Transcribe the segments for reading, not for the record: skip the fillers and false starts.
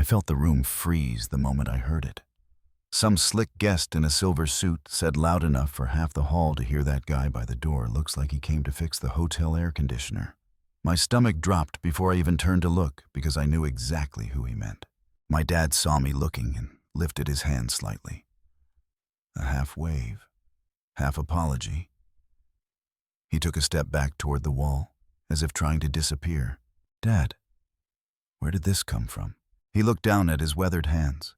I felt the room freeze the moment I heard it. Some slick guest in a silver suit said loud enough for half the hall to hear that guy by the door looks like he came to fix the hotel air conditioner. My stomach dropped before I even turned to look because I knew exactly who he meant. My dad saw me looking and lifted his hand slightly. A half wave, half apology. He took a step back toward the wall, as if trying to disappear. "Dad, where did this come from?" He looked down at his weathered hands.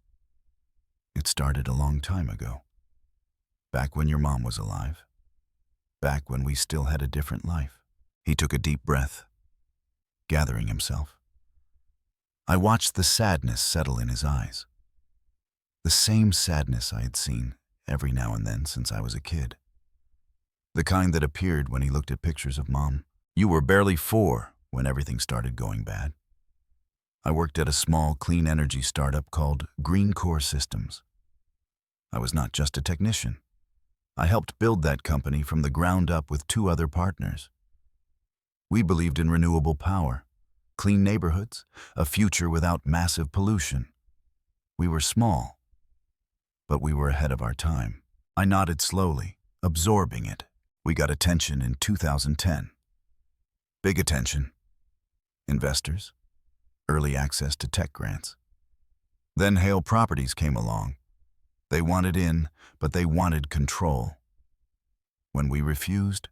"It started a long time ago. Back when your mom was alive. Back when we still had a different life." He took a deep breath, gathering himself. I watched the sadness settle in his eyes. The same sadness I had seen every now and then since I was a kid. The kind that appeared when he looked at pictures of Mom. "You were barely 4 when everything started going bad. I worked at a small clean energy startup called Green Core Systems. I was not just a technician. I helped build that company from the ground up with 2 other partners. We believed in renewable power, clean neighborhoods, a future without massive pollution. We were small, but we were ahead of our time." I nodded slowly, absorbing it. "We got attention in 2010. Big attention. Investors. Early access to tech grants. Then Hale Properties came along. They wanted in, but they wanted control. When we refused,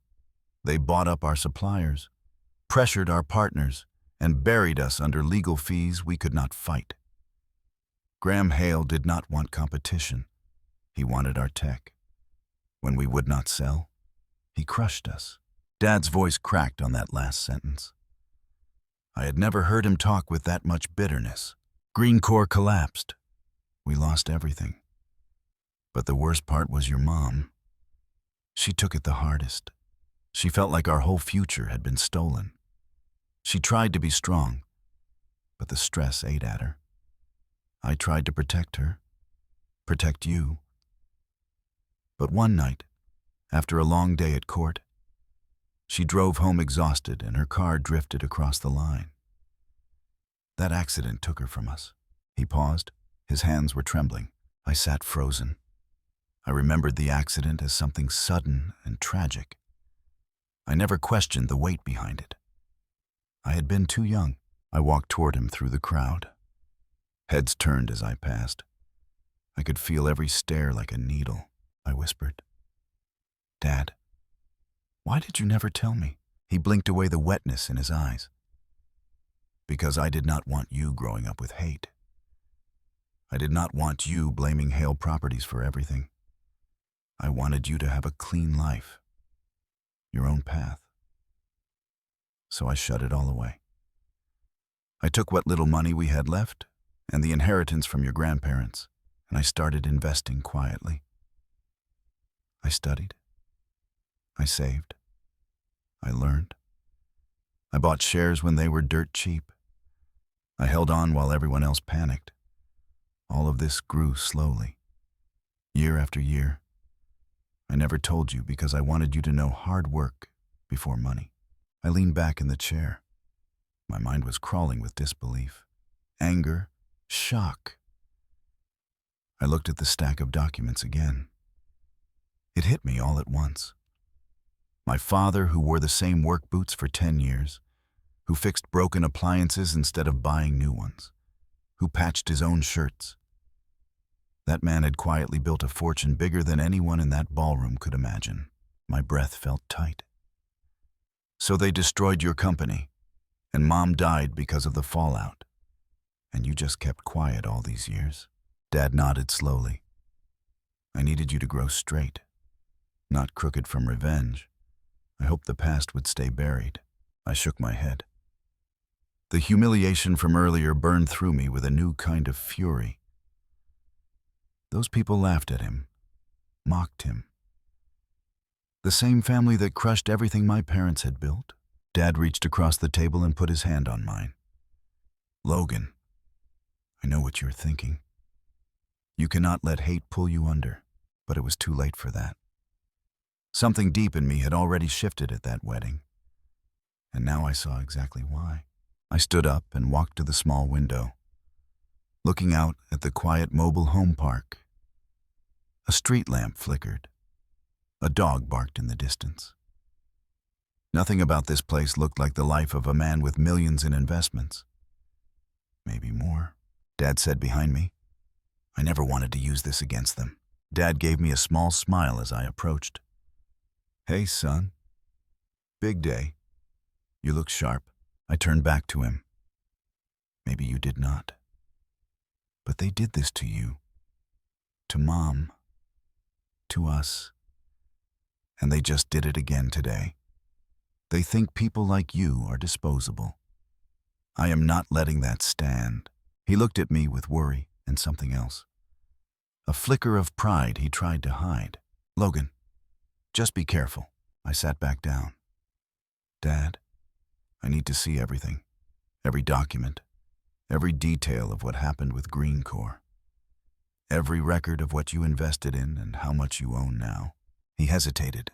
they bought up our suppliers, pressured our partners, and buried us under legal fees we could not fight. Graham Hale did not want competition. He wanted our tech. When we would not sell, he crushed us." Dad's voice cracked on that last sentence. I had never heard him talk with that much bitterness. Green Core collapsed. We lost everything. But the worst part was your mom. She took it the hardest. She felt like our whole future had been stolen. She tried to be strong, but the stress ate at her. I tried to protect her, protect you. But one night, after a long day at court, she drove home exhausted and her car drifted across the line. That accident took her from us. He paused. His hands were trembling. I sat frozen. I remembered the accident as something sudden and tragic. I never questioned the weight behind it. I had been too young. I walked toward him through the crowd. Heads turned as I passed. I could feel every stare like a needle. I whispered, "Dad, why did you never tell me?" He blinked away the wetness in his eyes. "Because I did not want you growing up with hate. I did not want you blaming Hale Properties for everything. I wanted you to have a clean life, your own path. So I shut it all away. I took what little money we had left and the inheritance from your grandparents, and I started investing quietly. I studied. I saved. I learned. I bought shares when they were dirt cheap. I held on while everyone else panicked. All of this grew slowly, year after year. I never told you because I wanted you to know hard work before money." I leaned back in the chair. My mind was crawling with disbelief, anger, shock. I looked at the stack of documents again. It hit me all at once. My father, who wore the same work boots for 10 years, who fixed broken appliances instead of buying new ones, who patched his own shirts. That man had quietly built a fortune bigger than anyone in that ballroom could imagine. My breath felt tight. "So they destroyed your company, and Mom died because of the fallout. And you just kept quiet all these years?" Dad nodded slowly. "I needed you to grow straight, not crooked from revenge. I hoped the past would stay buried." I shook my head. The humiliation from earlier burned through me with a new kind of fury. Those people laughed at him, mocked him. The same family that crushed everything my parents had built. Dad reached across the table and put his hand on mine. "Logan, I know what you're thinking. You cannot let hate pull you under, but it was too late for that. Something deep in me had already shifted at that wedding, and now I saw exactly why." I stood up and walked to the small window. looking out at the quiet mobile home park. A street lamp flickered. A dog barked in the distance. Nothing about this place looked like the life of a man with millions in investments. Maybe more, Dad said behind me. I never wanted to use this against them. Dad gave me a small smile as I approached. Hey, son. Big day. You look sharp. I turned back to him. Maybe you did not. But they did this to you. To Mom. To us. And they just did it again today. They think people like you are disposable. I am not letting that stand. He looked at me with worry and something else. A flicker of pride he tried to hide. Logan, just be careful. I sat back down. Dad, I need to see everything. Every document. Every detail of what happened with Green Corps. Every record of what you invested in and how much you own now. He hesitated.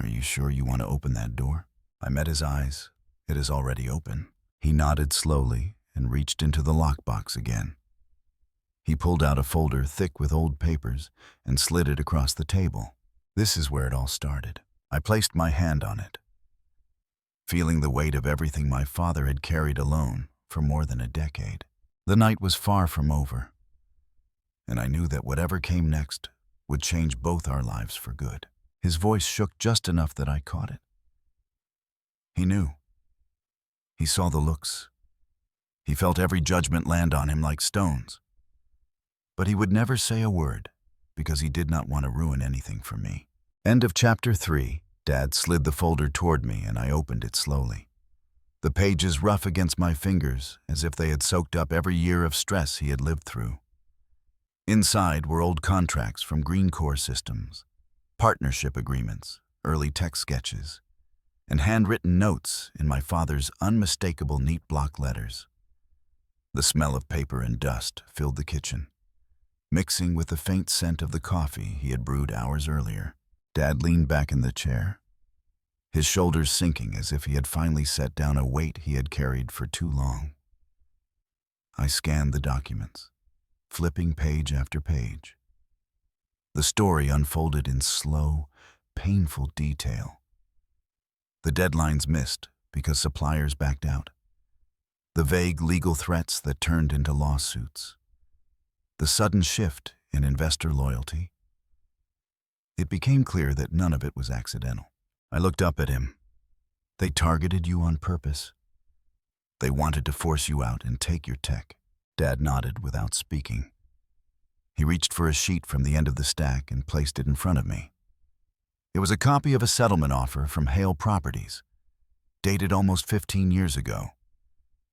Are you sure you want to open that door? I met his eyes. It is already open. He nodded slowly and reached into the lockbox again. He pulled out a folder thick with old papers and slid it across the table. This is where it all started. I placed my hand on it, feeling the weight of everything my father had carried alone for more than a decade. The night was far from over, and I knew that whatever came next would change both our lives for good. His voice shook just enough that I caught it. He knew. He saw the looks. He felt every judgment land on him like stones. But he would never say a word because he did not want to ruin anything for me. End of chapter 3. Dad slid the folder toward me and I opened it slowly. The pages rough against my fingers as if they had soaked up every year of stress he had lived through. Inside were old contracts from Green Corps systems, partnership agreements, early tech sketches, and handwritten notes in my father's unmistakable neat block letters. The smell of paper and dust filled the kitchen, mixing with the faint scent of the coffee he had brewed hours earlier. Dad leaned back in the chair, his shoulders sinking as if he had finally set down a weight he had carried for too long. I scanned the documents, flipping page after page. The story unfolded in slow, painful detail. The deadlines missed because suppliers backed out. The vague legal threats that turned into lawsuits. The sudden shift in investor loyalty. It became clear that none of it was accidental. I looked up at him. They targeted you on purpose. They wanted to force you out and take your tech. Dad nodded without speaking. He reached for a sheet from the end of the stack and placed it in front of me. It was a copy of a settlement offer from Hale Properties, dated almost 15 years ago.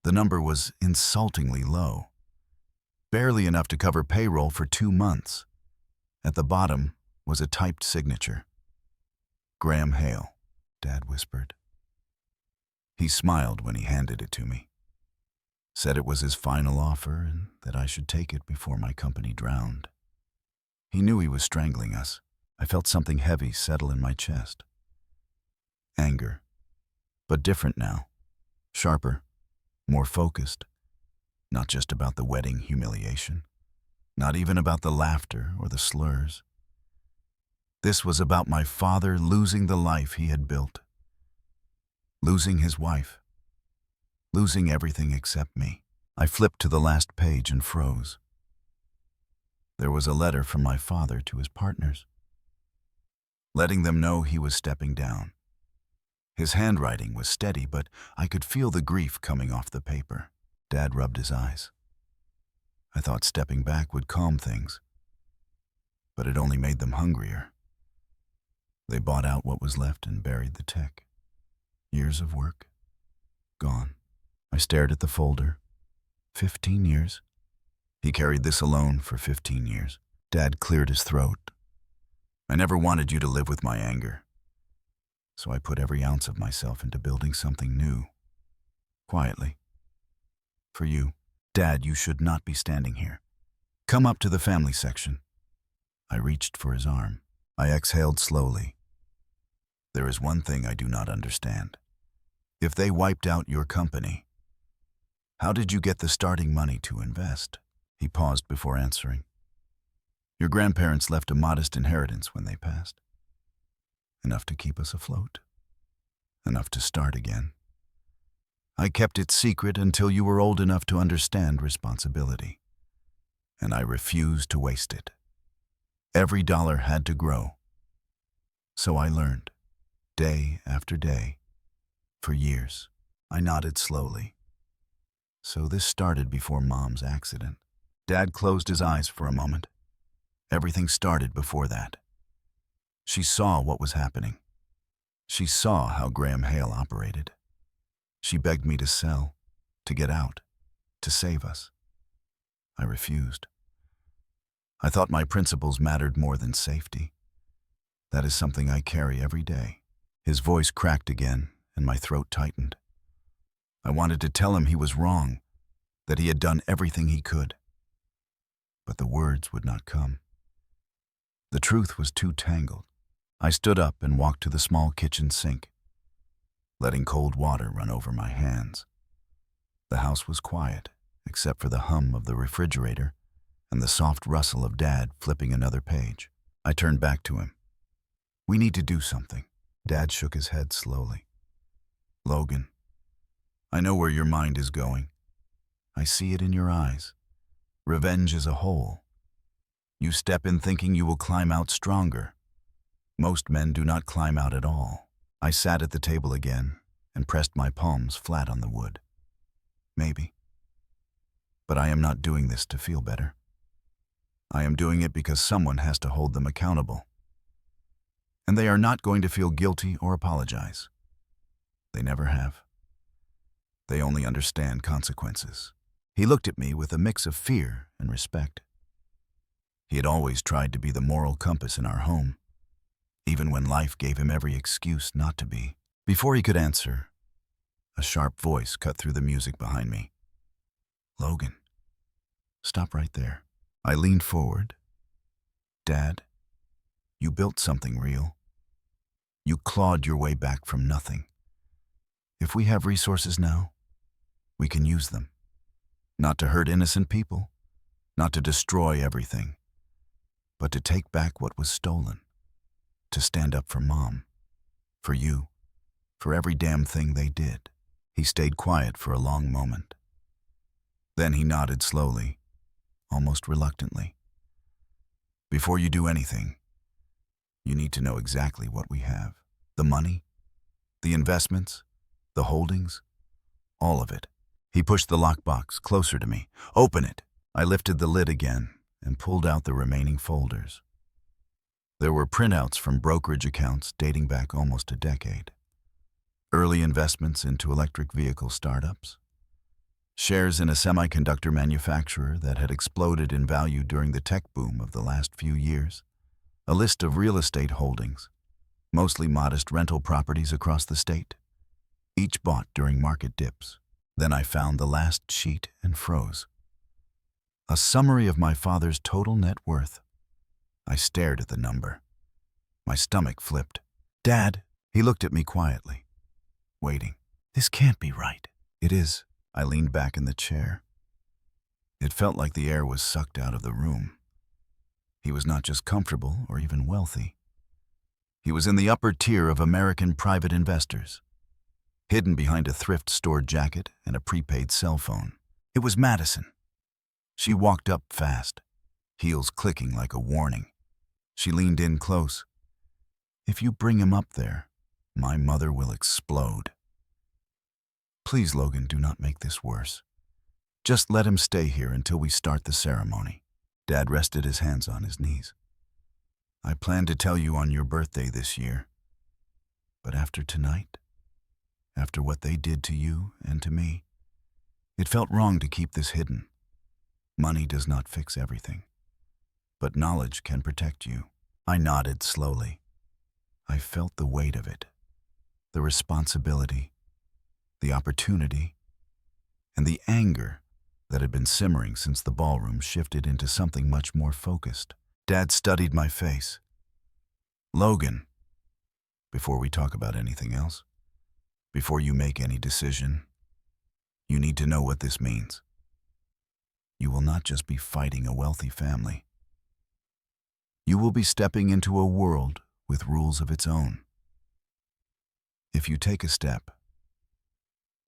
The number was insultingly low, barely enough to cover payroll for 2 months. At the bottom was a typed signature. Graham Hale, Dad whispered. He smiled when he handed it to me. Said it was his final offer and that I should take it before my company drowned. He knew he was strangling us. I felt something heavy settle in my chest. Anger, but different now. Sharper, more focused. Not just about the wedding humiliation. Not even about the laughter or the slurs. This was about my father losing the life he had built. Losing his wife. Losing everything except me. I flipped to the last page and froze. There was a letter from my father to his partners, letting them know he was stepping down. His handwriting was steady, but I could feel the grief coming off the paper. Dad rubbed his eyes. I thought stepping back would calm things, but it only made them hungrier. They bought out what was left and buried the tech. Years of work, gone. I stared at the folder. 15 years. He carried this alone for 15 years. Dad cleared his throat. I never wanted you to live with my anger. So I put every ounce of myself into building something new. Quietly. For you. Dad, you should not be standing here. Come up to the family section. I reached for his arm. I exhaled slowly. There is one thing I do not understand. If they wiped out your company, How did you get the starting money to invest? He paused before answering. Your grandparents left a modest inheritance when they passed. Enough to keep us afloat. Enough to start again. I kept it secret until you were old enough to understand responsibility. And I refused to waste it. Every dollar had to grow. So I learned, day after day, for years. I nodded slowly. So this started before Mom's accident. Dad closed his eyes for a moment. Everything started before that. She saw what was happening. She saw how Graham Hale operated. She begged me to sell, to get out, to save us. I refused. I thought my principles mattered more than safety. That is something I carry every day. His voice cracked again, and my throat tightened. I wanted to tell him he was wrong, that he had done everything he could. But the words would not come. The truth was too tangled. I stood up and walked to the small kitchen sink, letting cold water run over my hands. The house was quiet, except for the hum of the refrigerator and the soft rustle of Dad flipping another page. I turned back to him. We need to do something. Dad shook his head slowly. Logan, I know where your mind is going. I see it in your eyes. Revenge is a hole. You step in thinking you will climb out stronger. Most men do not climb out at all. I sat at the table again and pressed my palms flat on the wood. Maybe. But I am not doing this to feel better. I am doing it because someone has to hold them accountable. And they are not going to feel guilty or apologize. They never have. They only understand consequences. He looked at me with a mix of fear and respect. He had always tried to be the moral compass in our home, even when life gave him every excuse not to be. Before he could answer, a sharp voice cut through the music behind me. Logan, stop right there. I leaned forward. Dad, you built something real. You clawed your way back from nothing. If we have resources now, we can use them. Not to hurt innocent people, not to destroy everything, but to take back what was stolen. To stand up for Mom, for you, for every damn thing they did. He stayed quiet for a long moment. Then he nodded slowly, almost reluctantly. Before you do anything, you need to know exactly what we have. The money, the investments, the holdings, all of it. He pushed the lockbox closer to me. Open it. I lifted the lid again and pulled out the remaining folders. There were printouts from brokerage accounts dating back almost a decade. Early investments into electric vehicle startups. Shares in a semiconductor manufacturer that had exploded in value during the tech boom of the last few years. A list of real estate holdings, mostly modest rental properties across the state, each bought during market dips. Then I found the last sheet and froze. A summary of my father's total net worth. I stared at the number. My stomach flipped. Dad, he looked at me quietly, waiting. This can't be right. It is. I leaned back in the chair. It felt like the air was sucked out of the room. He was not just comfortable or even wealthy. He was in the upper tier of American private investors, hidden behind a thrift store jacket and a prepaid cell phone. It was Madison. She walked up fast, heels clicking like a warning. She leaned in close. If you bring him up there, my mother will explode. Please, Logan, do not make this worse. Just let him stay here until we start the ceremony. Dad rested his hands on his knees. I planned to tell you on your birthday this year. But after tonight, after what they did to you and to me, it felt wrong to keep this hidden. Money does not fix everything, but knowledge can protect you. I nodded slowly. I felt the weight of it, the responsibility, the opportunity, and the anger that had been simmering since the ballroom shifted into something much more focused. Dad studied my face. Logan, before we talk about anything else, before you make any decision, You need to know what this means. You will not just be fighting a wealthy family. You will be stepping into a world with rules of its own. If you take a step,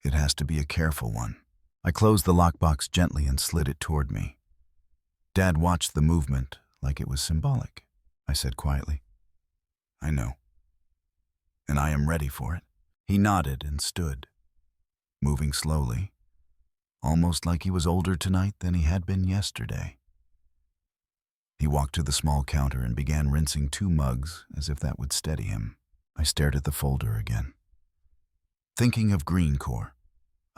it has to be a careful one. I closed the lockbox gently and slid it toward me. Dad watched the movement like it was symbolic. I said quietly, I know, and I am ready for it. He nodded and stood, moving slowly, almost like he was older tonight than he had been yesterday. He walked to the small counter and began rinsing 2 mugs as if that would steady him. I stared at the folder again, thinking of Green Corps,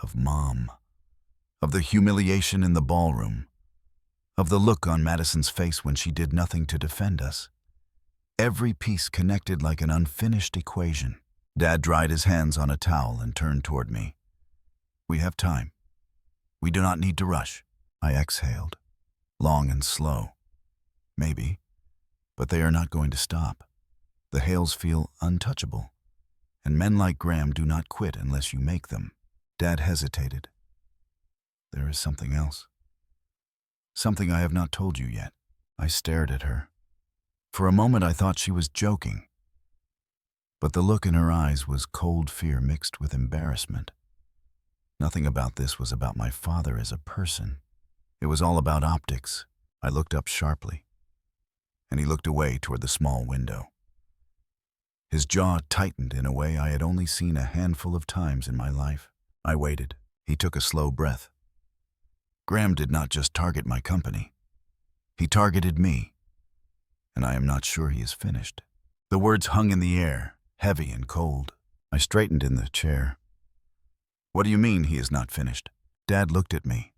of Mom, of the humiliation in the ballroom, of the look on Madison's face when she did nothing to defend us. Every piece connected like an unfinished equation. Dad dried his hands on a towel and turned toward me. We have time. We do not need to rush. I exhaled, long and slow. Maybe, but they are not going to stop. The Hales feel untouchable, and men like Graham do not quit unless you make them. Dad hesitated. There is something else. Something I have not told you yet. I stared at her. For a moment I thought she was joking, but the look in her eyes was cold fear mixed with embarrassment. Nothing about this was about my father as a person. It was all about optics. I looked up sharply, and he looked away toward the small window. His jaw tightened in a way I had only seen a handful of times in my life. I waited. He took a slow breath. Graham did not just target my company. He targeted me, and I am not sure he is finished. The words hung in the air, heavy and cold. I straightened in the chair. What do you mean he is not finished? Dad looked at me,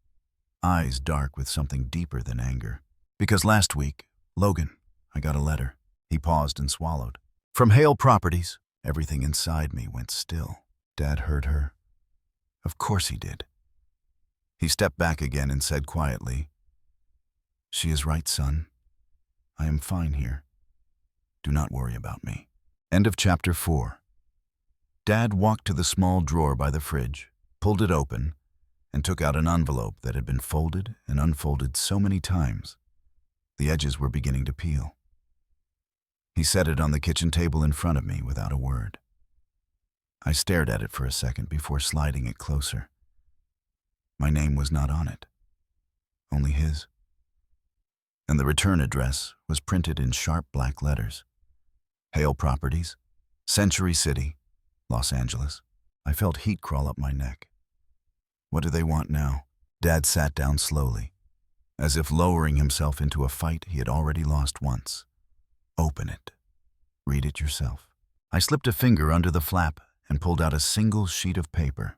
eyes dark with something deeper than anger. Because last week, Logan, I got a letter. He paused and swallowed. From Hale Properties. Everything inside me went still. Dad heard her. Of course he did. He stepped back again and said quietly, She is right, son. I am fine here. Do not worry about me. End of chapter 4. Dad walked to the small drawer by the fridge, pulled it open, and took out an envelope that had been folded and unfolded so many times, the edges were beginning to peel. He set it on the kitchen table in front of me without a word. I stared at it for a second before sliding it closer. My name was not on it, only his. And the return address was printed in sharp black letters. Hale Properties, Century City, Los Angeles. I felt heat crawl up my neck. What do they want now? Dad sat down slowly, as if lowering himself into a fight he had already lost once. Open it. Read it yourself. I slipped a finger under the flap and pulled out a single sheet of paper.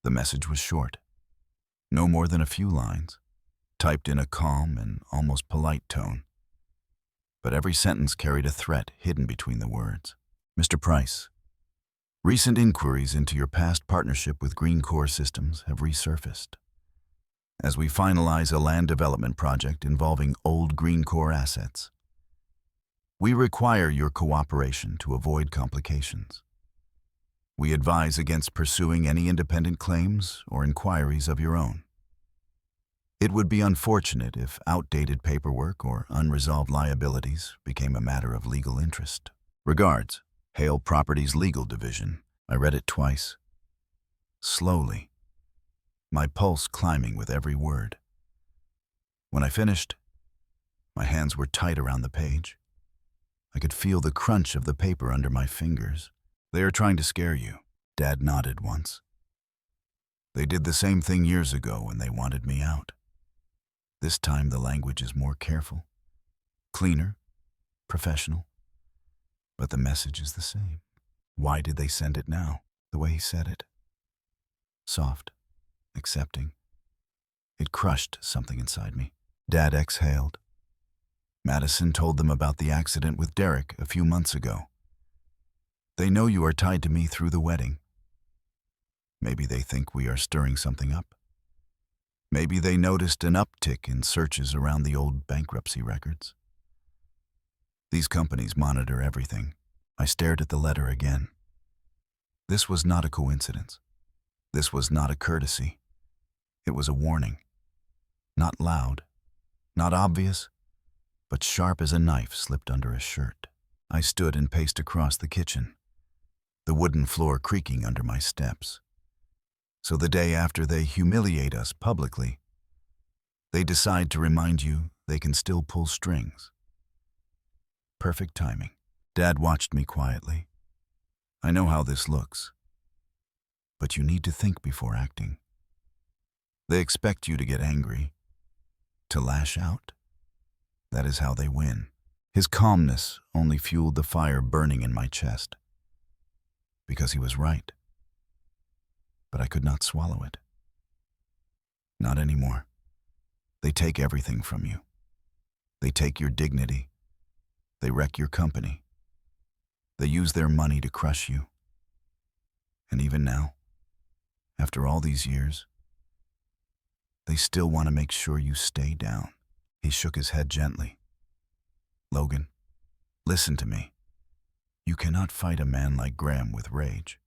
The message was short, no more than a few lines, typed in a calm and almost polite tone. But every sentence carried a threat hidden between the words. Mr. Price, recent inquiries into your past partnership with Green Corps Systems have resurfaced. As we finalize a land development project involving old Green Corps assets, we require your cooperation to avoid complications. We advise against pursuing any independent claims or inquiries of your own. It would be unfortunate if outdated paperwork or unresolved liabilities became a matter of legal interest. Regards, Hale Properties Legal Division. I read it twice, slowly, my pulse climbing with every word. When I finished, my hands were tight around the page. I could feel the crunch of the paper under my fingers. They are trying to scare you. Dad nodded once. They did the same thing years ago when they wanted me out. This time the language is more careful, cleaner, professional, but the message is the same. Why did they send it now? The way he said it. Soft, accepting. It crushed something inside me. Dad exhaled. Madison told them about the accident with Derek a few months ago. They know you are tied to me through the wedding. Maybe they think we are stirring something up. Maybe they noticed an uptick in searches around the old bankruptcy records. These companies monitor everything. I stared at the letter again. This was not a coincidence. This was not a courtesy. It was a warning. Not loud, not obvious, but sharp as a knife slipped under a shirt. I stood and paced across the kitchen, the wooden floor creaking under my steps. So the day after they humiliate us publicly, they decide to remind you they can still pull strings. Perfect timing. Dad watched me quietly. I know how this looks, but you need to think before acting. They expect you to get angry, to lash out. That is how they win. His calmness only fueled the fire burning in my chest. Because he was right. But I could not swallow it. Not anymore. They take everything from you. They take your dignity. They wreck your company. They use their money to crush you. And even now, after all these years, they still want to make sure you stay down. He shook his head gently. Logan, listen to me. You cannot fight a man like Graham with rage.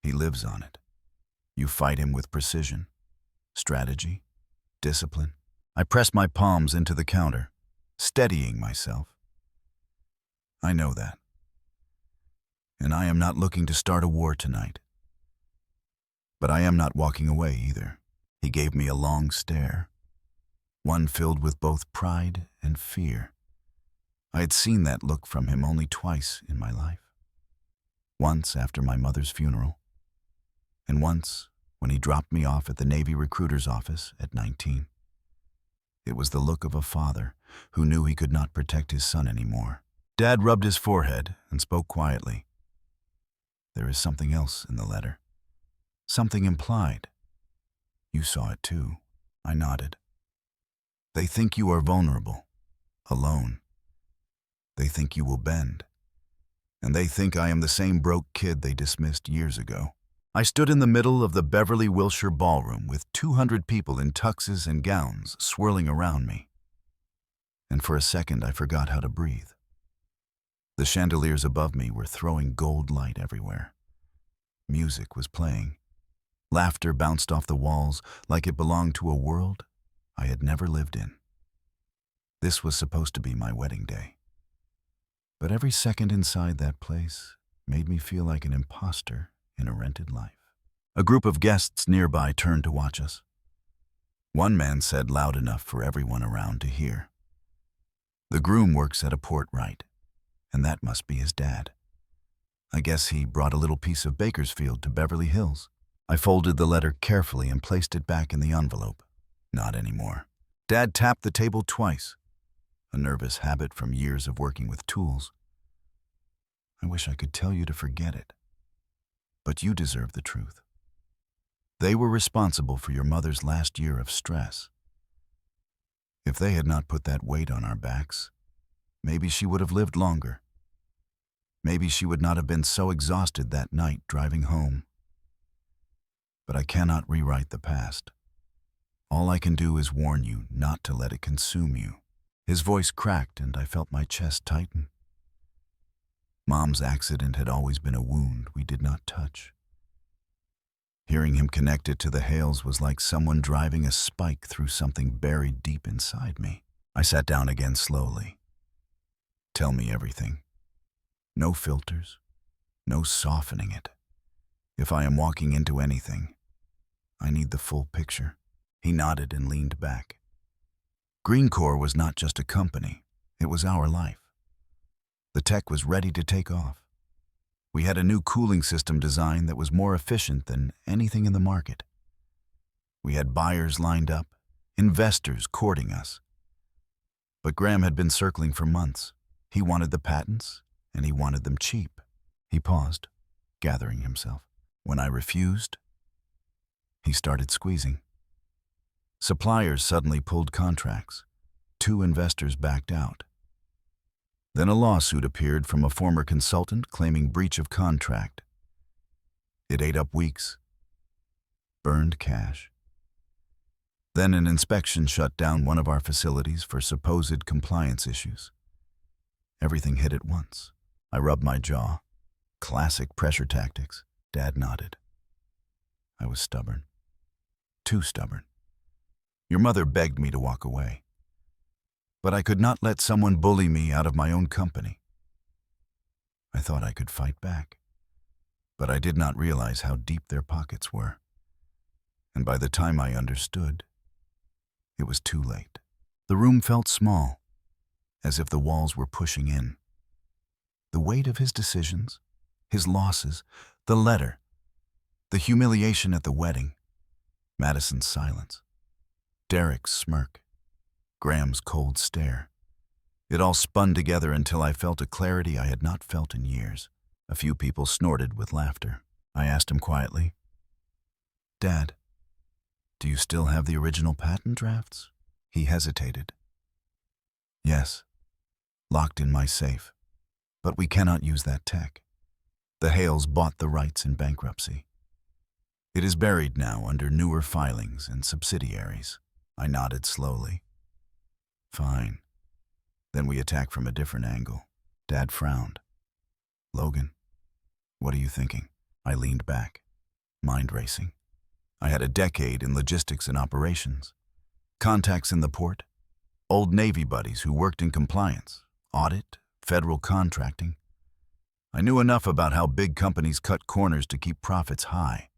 He lives on it. You fight him with precision, strategy, discipline. I pressed my palms into the counter, steadying myself. I know that. And I am not looking to start a war tonight. But I am not walking away either. He gave me a long stare, one filled with both pride and fear. I had seen that look from him only twice in my life. Once after my mother's funeral, and once when he dropped me off at the Navy recruiter's office at 19. It was the look of a father who knew he could not protect his son anymore. Dad rubbed his forehead and spoke quietly. There is something else in the letter. Something implied. You saw it too. I nodded. They think you are vulnerable, alone. They think you will bend. And they think I am the same broke kid they dismissed years ago. I stood in the middle of the Beverly Wilshire ballroom with 200 people in tuxes and gowns swirling around me. And for a second I forgot how to breathe. The chandeliers above me were throwing gold light everywhere. Music was playing. Laughter bounced off the walls like it belonged to a world I had never lived in. This was supposed to be my wedding day. But every second inside that place made me feel like an imposter in a rented life. A group of guests nearby turned to watch us. One man said loud enough for everyone around to hear. The groom works at a port right, and that must be his dad. I guess he brought a little piece of Bakersfield to Beverly Hills. I folded the letter carefully and placed it back in the envelope. Not anymore. Dad tapped the table twice, a nervous habit from years of working with tools. I wish I could tell you to forget it, but you deserve the truth. They were responsible for your mother's last year of stress. If they had not put that weight on our backs, maybe she would have lived longer. Maybe she would not have been so exhausted that night driving home. But I cannot rewrite the past. All I can do is warn you not to let it consume you. His voice cracked and I felt my chest tighten. Mom's accident had always been a wound we did not touch. Hearing him connect it to the Hales was like someone driving a spike through something buried deep inside me. I sat down again slowly. Tell me everything. No filters, no softening it. If I am walking into anything, I need the full picture. He nodded and leaned back. Green Corps was not just a company, it was our life. The tech was ready to take off. We had a new cooling system design that was more efficient than anything in the market. We had buyers lined up, investors courting us. But Graham had been circling for months. He wanted the patents, and he wanted them cheap. He paused, gathering himself. When I refused, he started squeezing. Suppliers suddenly pulled contracts. 2 investors backed out. Then a lawsuit appeared from a former consultant claiming breach of contract. It ate up weeks, burned cash. Then an inspection shut down one of our facilities for supposed compliance issues. Everything hit at once. I rubbed my jaw. Classic pressure tactics. Dad nodded. I was stubborn. Too stubborn. Your mother begged me to walk away. But I could not let someone bully me out of my own company. I thought I could fight back. But I did not realize how deep their pockets were. And by the time I understood, it was too late. The room felt small, as if the walls were pushing in. The weight of his decisions, his losses, the letter, the humiliation at the wedding, Madison's silence, Derek's smirk, Graham's cold stare. It all spun together until I felt a clarity I had not felt in years. A few people snorted with laughter. I asked him quietly, "Dad, do you still have the original patent drafts?" He hesitated. "Yes, locked in my safe. But we cannot use that tech. The Hales bought the rights in bankruptcy. It is buried now under newer filings and subsidiaries." I nodded slowly. "Fine. Then we attack from a different angle." Dad frowned. "Logan, what are you thinking?" I leaned back, mind racing. I had a decade in logistics and operations, contacts in the port, old Navy buddies who worked in compliance, audit, federal contracting. I knew enough about how big companies cut corners to keep profits high.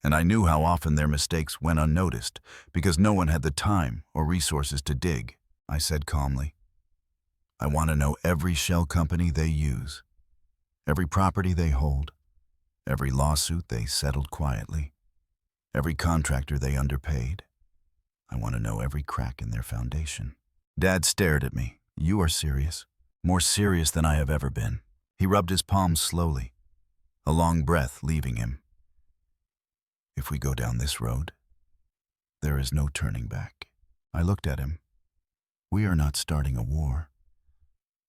And I knew how often their mistakes went unnoticed because no one had the time or resources to dig. I said calmly, "I want to know every shell company they use, every property they hold, every lawsuit they settled quietly, every contractor they underpaid. I want to know every crack in their foundation." Dad stared at me. "You are serious. More serious than I have ever been." He rubbed his palms slowly, a long breath leaving him. "If we go down this road, there is no turning back." I looked at him. "We are not starting a war.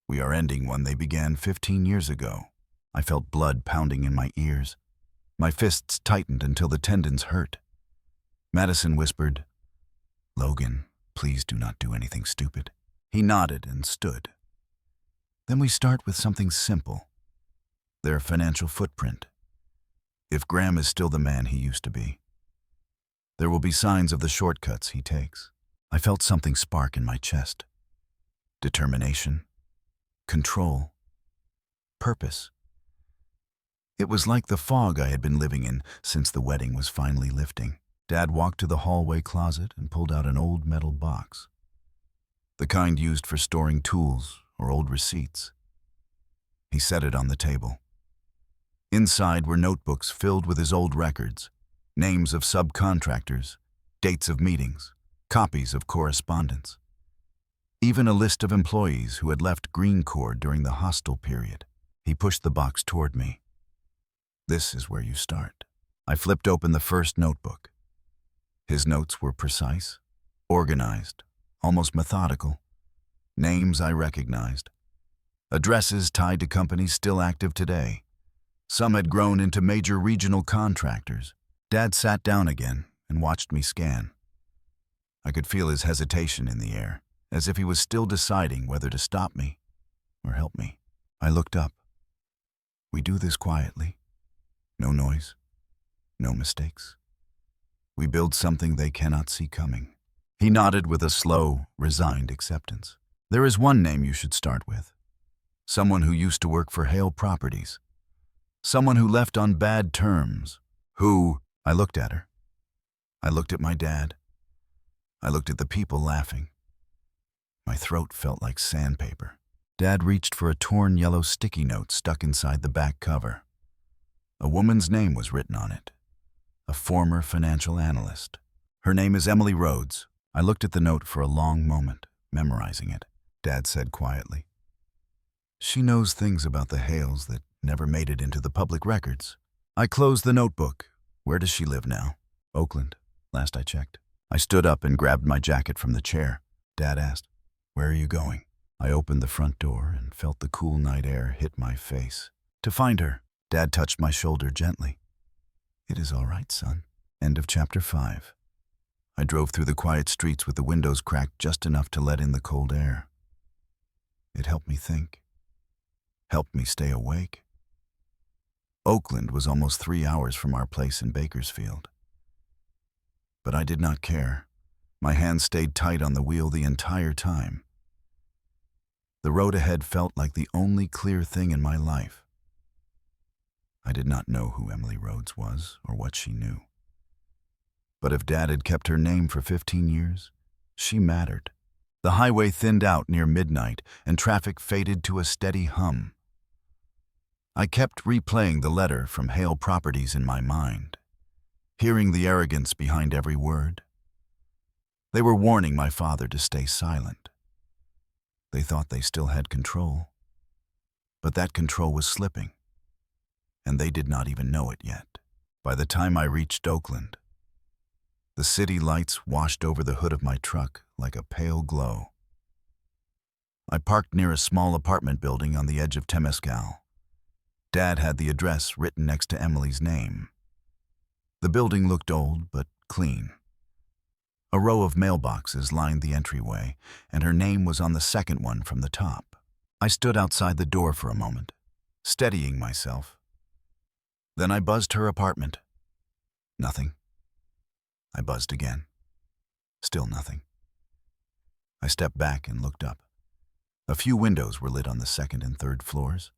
We are ending one they began 15 years ago." I felt blood pounding in my ears. My fists tightened until the tendons hurt. Madison whispered, "Logan, please do not do anything stupid." He nodded and stood. "Then we start with something simple. Their financial footprint. If Graham is still the man he used to be, there will be signs of the shortcuts he takes." I felt something spark in my chest. Determination, control, purpose. It was like the fog I had been living in since the wedding was finally lifting. Dad walked to the hallway closet and pulled out an old metal box, the kind used for storing tools or old receipts. He set it on the table. Inside were notebooks filled with his old records, names of subcontractors, dates of meetings, copies of correspondence. Even a list of employees who had left Green Corps during the hostile period. He pushed the box toward me. "This is where you start." I flipped open the first notebook. His notes were precise, organized, almost methodical. Names I recognized. Addresses tied to companies still active today. Some had grown into major regional contractors. Dad sat down again and watched me scan. I could feel his hesitation in the air, as if he was still deciding whether to stop me or help me. I looked up. "We do this quietly. No noise, no mistakes. We build something they cannot see coming." He nodded with a slow, resigned acceptance. "There is one name you should start with. Someone who used to work for Hale Properties. Someone who left on bad terms. Who—" I looked at her. I looked at my dad. I looked at the people laughing. My throat felt like sandpaper. Dad reached for a torn yellow sticky note stuck inside the back cover. A woman's name was written on it. A former financial analyst. "Her name is Emily Rhodes." I looked at the note for a long moment, memorizing it. Dad said quietly, "She knows things about the Hales that never made it into the public records." I closed the notebook. "Where does she live now?" "Oakland, last I checked." I stood up and grabbed my jacket from the chair. Dad asked, "Where are you going?" I opened the front door and felt the cool night air hit my face. "To find her." Dad touched my shoulder gently. "It is all right, son." End of chapter 5. I drove through the quiet streets with the windows cracked just enough to let in the cold air. It helped me think. Helped me stay awake. Oakland was almost 3 hours from our place in Bakersfield. But I did not care. My hands stayed tight on the wheel the entire time. The road ahead felt like the only clear thing in my life. I did not know who Emily Rhodes was or what she knew. But if Dad had kept her name for 15 years, she mattered. The highway thinned out near midnight and traffic faded to a steady hum. I kept replaying the letter from Hale Properties in my mind, hearing the arrogance behind every word. They were warning my father to stay silent. They thought they still had control, but that control was slipping, and they did not even know it yet. By the time I reached Oakland, the city lights washed over the hood of my truck like a pale glow. I parked near a small apartment building on the edge of Temescal. Dad had the address written next to Emily's name. The building looked old but clean. A row of mailboxes lined the entryway, and her name was on the second one from the top. I stood outside the door for a moment, steadying myself. Then I buzzed her apartment. Nothing. I buzzed again. Still nothing. I stepped back and looked up. A few windows were lit on the second and third floors,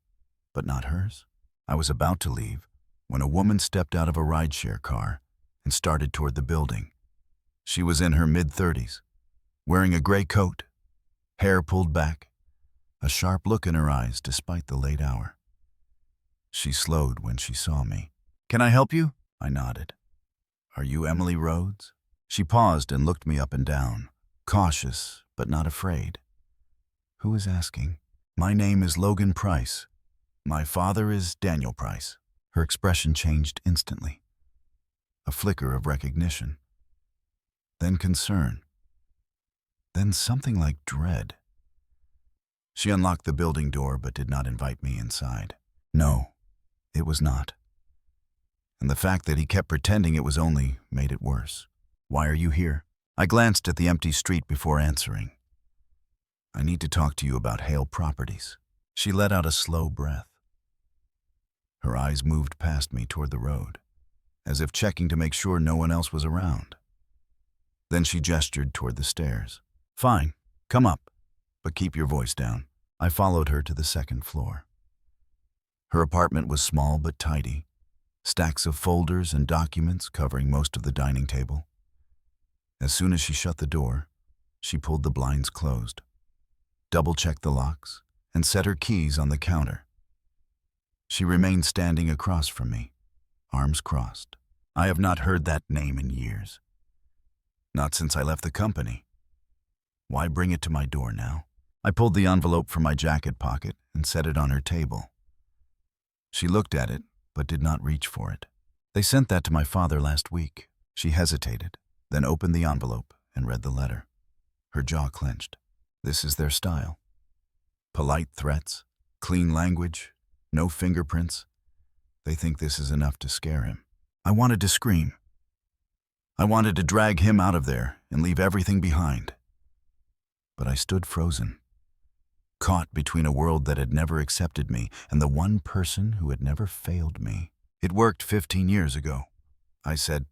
but not hers. I was about to leave when a woman stepped out of a rideshare car and started toward the building. She was in her mid-30s, wearing a gray coat, hair pulled back, a sharp look in her eyes despite the late hour. She slowed when she saw me. "Can I help you?" I nodded. "Are you Emily Rhodes?" She paused and looked me up and down, cautious but not afraid. "Who is asking?" "My name is Logan Price. My father is Daniel Price." Her expression changed instantly. A flicker of recognition. Then concern. Then something like dread. She unlocked the building door but did not invite me inside. No, it was not. And the fact that he kept pretending it was only made it worse. "Why are you here?" I glanced at the empty street before answering. "I need to talk to you about Hale Properties." She let out a slow breath. Her eyes moved past me toward the road, as if checking to make sure no one else was around. Then she gestured toward the stairs. "Fine, come up, but keep your voice down." I followed her to the second floor. Her apartment was small but tidy, stacks of folders and documents covering most of the dining table. As soon as she shut the door, she pulled the blinds closed, double-checked the locks, and set her keys on the counter. She remained standing across from me, arms crossed. I have not heard that name in years. Not since I left the company. Why bring it to my door now? I pulled the envelope from my jacket pocket and set it on her table. She looked at it, but did not reach for it. "They sent that to my father last week." She hesitated, then opened the envelope and read the letter. Her jaw clenched. This is their style. Polite threats, clean language, no fingerprints. They think this is enough to scare him. I wanted to scream. I wanted to drag him out of there and leave everything behind. But I stood frozen, caught between a world that had never accepted me and the one person who had never failed me. "It worked 15 years ago," I said.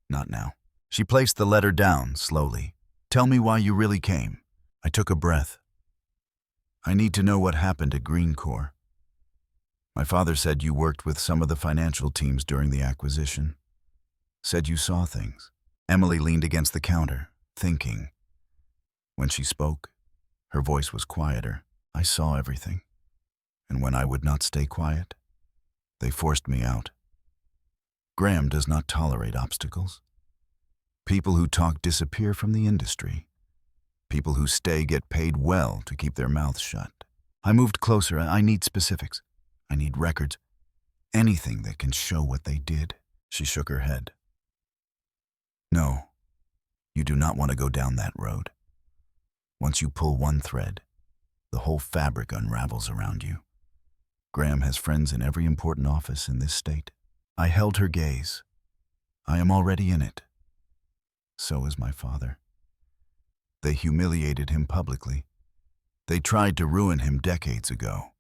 "Not now." She placed the letter down slowly. "Tell me why you really came." I took a breath. "I need to know what happened at Green Corps. My father said you worked with some of the financial teams during the acquisition. Said you saw things." Emily leaned against the counter, thinking. When she spoke, her voice was quieter. "I saw everything. And when I would not stay quiet, they forced me out. Graham does not tolerate obstacles. People who talk disappear from the industry. People who stay get paid well to keep their mouths shut." I moved closer. "I need specifics. I need records. Anything that can show what they did." She shook her head. "No, you do not want to go down that road. Once you pull one thread, the whole fabric unravels around you. Graham has friends in every important office in this state." I held her gaze. "I am already in it. So is my father. They humiliated him publicly. They tried to ruin him decades ago.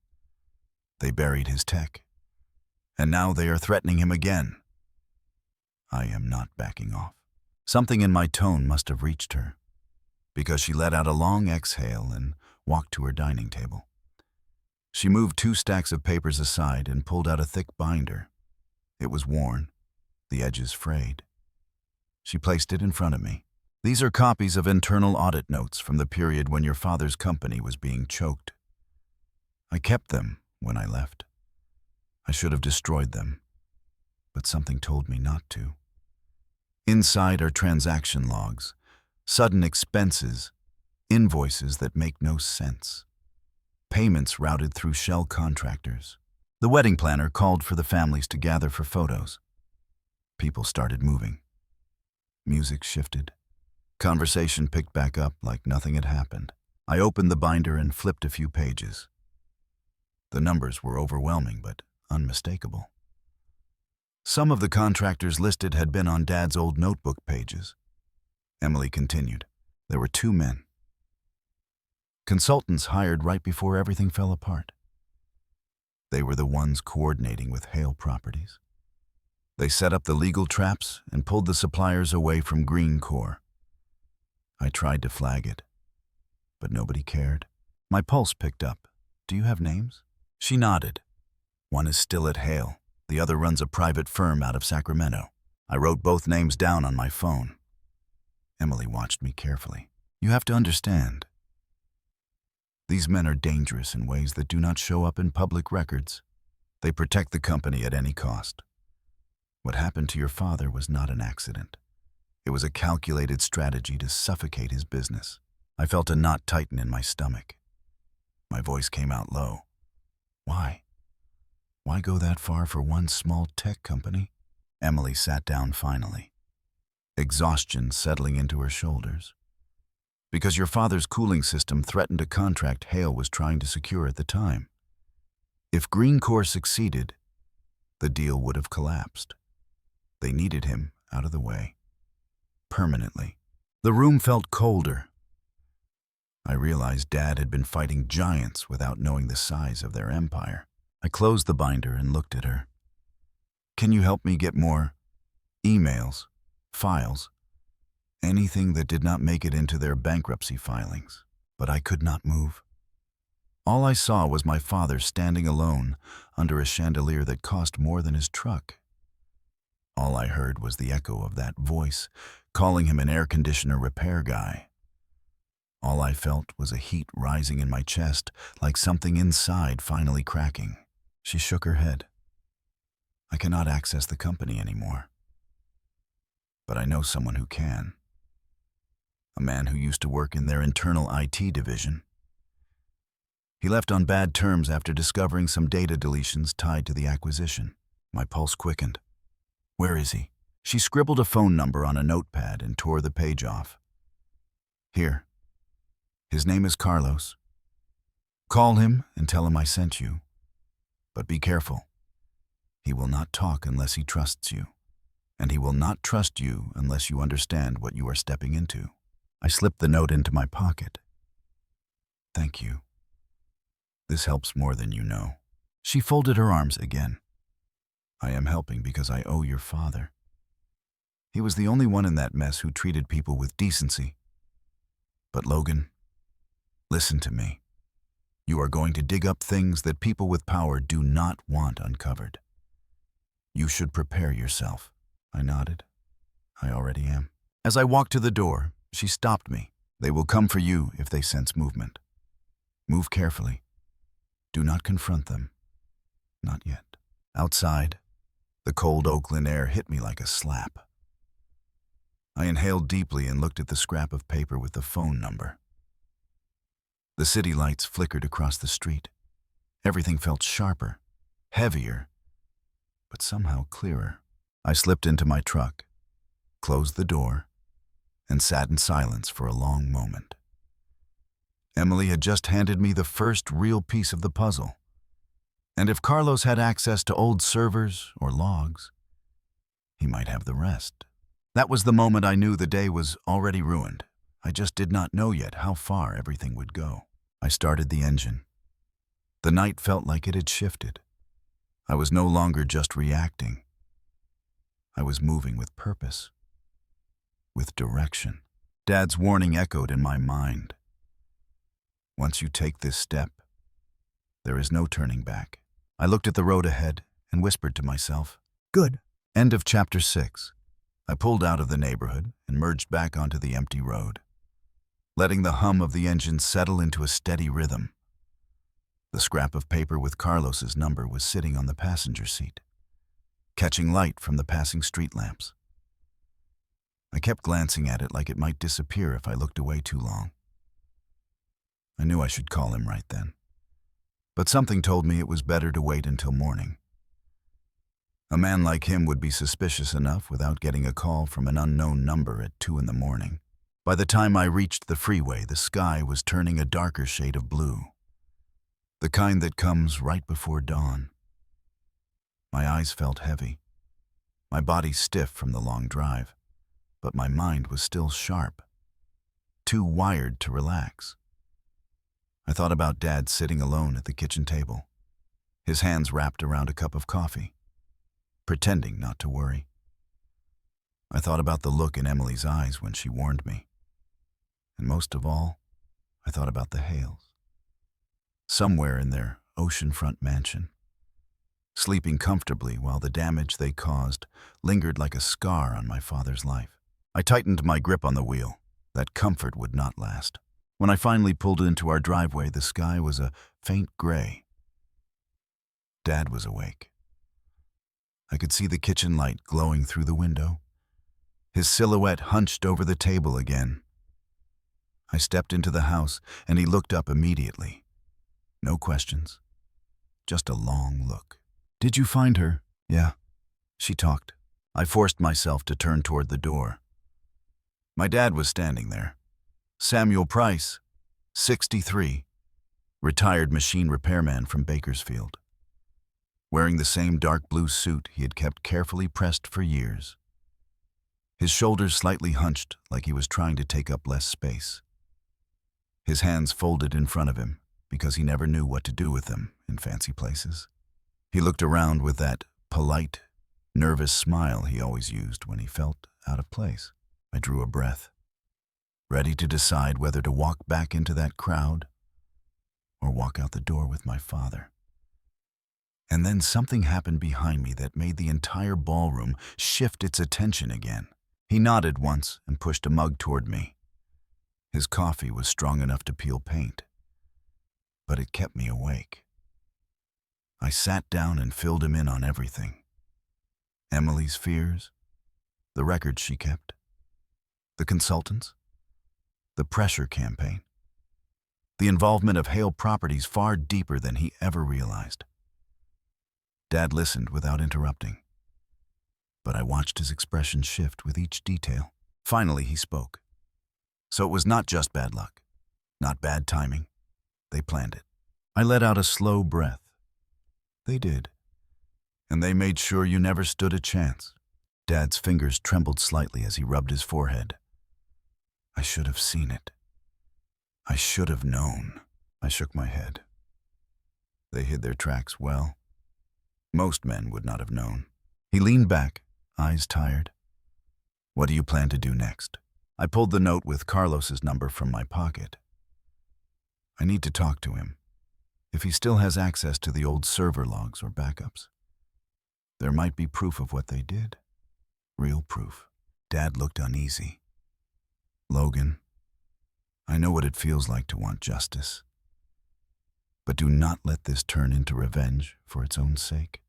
They buried his tech. And now they are threatening him again. I am not backing off. Something in my tone must have reached her, because she let out a long exhale and walked to her dining table. She moved 2 stacks of papers aside and pulled out a thick binder. It was worn, the edges frayed. She placed it in front of me. These are copies of internal audit notes from the period when your father's company was being choked. I kept them when I left. I should have destroyed them, but something told me not to. Inside are transaction logs, sudden expenses, invoices that make no sense. Payments routed through shell contractors. The wedding planner called for the families to gather for photos. People started moving. Music shifted. Conversation picked back up like nothing had happened. I opened the binder and flipped a few pages. The numbers were overwhelming but unmistakable. Some of the contractors listed had been on Dad's old notebook pages. Emily continued. There were 2 men. Consultants hired right before everything fell apart. They were the ones coordinating with Hale Properties. They set up the legal traps and pulled the suppliers away from Green Corps. I tried to flag it, but nobody cared. My pulse picked up. Do you have names? She nodded. One is still at Hale. The other runs a private firm out of Sacramento. I wrote both names down on my phone. Emily watched me carefully. You have to understand. These men are dangerous in ways that do not show up in public records. They protect the company at any cost. What happened to your father was not an accident. It was a calculated strategy to suffocate his business. I felt a knot tighten in my stomach. My voice came out low. Why? Why go that far for one small tech company? Emily sat down finally, exhaustion settling into her shoulders. Because your father's cooling system threatened a contract Hale was trying to secure at the time. If Green Corps succeeded, the deal would have collapsed. They needed him out of the way. Permanently. The room felt colder. I realized Dad had been fighting giants without knowing the size of their empire. I closed the binder and looked at her. Can you help me get more emails, files, anything that did not make it into their bankruptcy filings? But I could not move. All I saw was my father standing alone under a chandelier that cost more than his truck. All I heard was the echo of that voice, calling him an air conditioner repair guy. All I felt was a heat rising in my chest, like something inside finally cracking. She shook her head. I cannot access the company anymore. But I know someone who can. A man who used to work in their internal IT division. He left on bad terms after discovering some data deletions tied to the acquisition. My pulse quickened. Where is he? She scribbled a phone number on a notepad and tore the page off. Here. His name is Carlos. Call him and tell him I sent you. But be careful. He will not talk unless he trusts you. And he will not trust you unless you understand what you are stepping into. I slipped the note into my pocket. Thank you. This helps more than you know. She folded her arms again. I am helping because I owe your father. He was the only one in that mess who treated people with decency. But Logan, listen to me. You are going to dig up things that people with power do not want uncovered. You should prepare yourself. I nodded. I already am. As I walked to the door, she stopped me. They will come for you if they sense movement. Move carefully. Do not confront them. Not yet. Outside, the cold Oakland air hit me like a slap. I inhaled deeply and looked at the scrap of paper with the phone number. The city lights flickered across the street. Everything felt sharper, heavier, but somehow clearer. I slipped into my truck, closed the door, and sat in silence for a long moment. Emily had just handed me the first real piece of the puzzle. And if Carlos had access to old servers or logs, he might have the rest. That was the moment I knew the day was already ruined. I just did not know yet how far everything would go. I started the engine. The night felt like it had shifted. I was no longer just reacting. I was moving with purpose, with direction. Dad's warning echoed in my mind. Once you take this step, there is no turning back. I looked at the road ahead and whispered to myself, "Good." End of chapter 6. I pulled out of the neighborhood and merged back onto the empty road, letting the hum of the engine settle into a steady rhythm. The scrap of paper with Carlos's number was sitting on the passenger seat, catching light from the passing street lamps. I kept glancing at it like it might disappear if I looked away too long. I knew I should call him right then, but something told me it was better to wait until morning. A man like him would be suspicious enough without getting a call from an unknown number at 2 in the morning. By the time I reached the freeway, the sky was turning a darker shade of blue, the kind that comes right before dawn. My eyes felt heavy, my body stiff from the long drive, but my mind was still sharp, too wired to relax. I thought about Dad sitting alone at the kitchen table, his hands wrapped around a cup of coffee, pretending not to worry. I thought about the look in Emily's eyes when she warned me. And most of all, I thought about the Hales, somewhere in their oceanfront mansion, sleeping comfortably while the damage they caused lingered like a scar on my father's life. I tightened my grip on the wheel. That comfort would not last. When I finally pulled into our driveway, the sky was a faint gray. Dad was awake. I could see the kitchen light glowing through the window, his silhouette hunched over the table again. I stepped into the house, and he looked up immediately. No questions, just a long look. "Did you find her?" "Yeah," she talked. I forced myself to turn toward the door. My dad was standing there. Samuel Price, 63, retired machine repairman from Bakersfield, wearing the same dark blue suit he had kept carefully pressed for years. His shoulders slightly hunched like he was trying to take up less space. His hands folded in front of him because he never knew what to do with them in fancy places. He looked around with that polite, nervous smile he always used when he felt out of place. I drew a breath, ready to decide whether to walk back into that crowd or walk out the door with my father. And then something happened behind me that made the entire ballroom shift its attention again. He nodded once and pushed a mug toward me. His coffee was strong enough to peel paint, but it kept me awake. I sat down and filled him in on everything. Emily's fears, the records she kept, the consultants, the pressure campaign, the involvement of Hale Properties far deeper than he ever realized. Dad listened without interrupting, but I watched his expression shift with each detail. Finally, he spoke. So it was not just bad luck, not bad timing. They planned it. I let out a slow breath. They did. And they made sure you never stood a chance. Dad's fingers trembled slightly as he rubbed his forehead. I should have seen it. I should have known. I shook my head. They hid their tracks well. Most men would not have known. He leaned back, eyes tired. What do you plan to do next? I pulled the note with Carlos's number from my pocket. I need to talk to him. If he still has access to the old server logs or backups, there might be proof of what they did. Real proof. Dad looked uneasy. Logan, I know what it feels like to want justice. But do not let this turn into revenge for its own sake.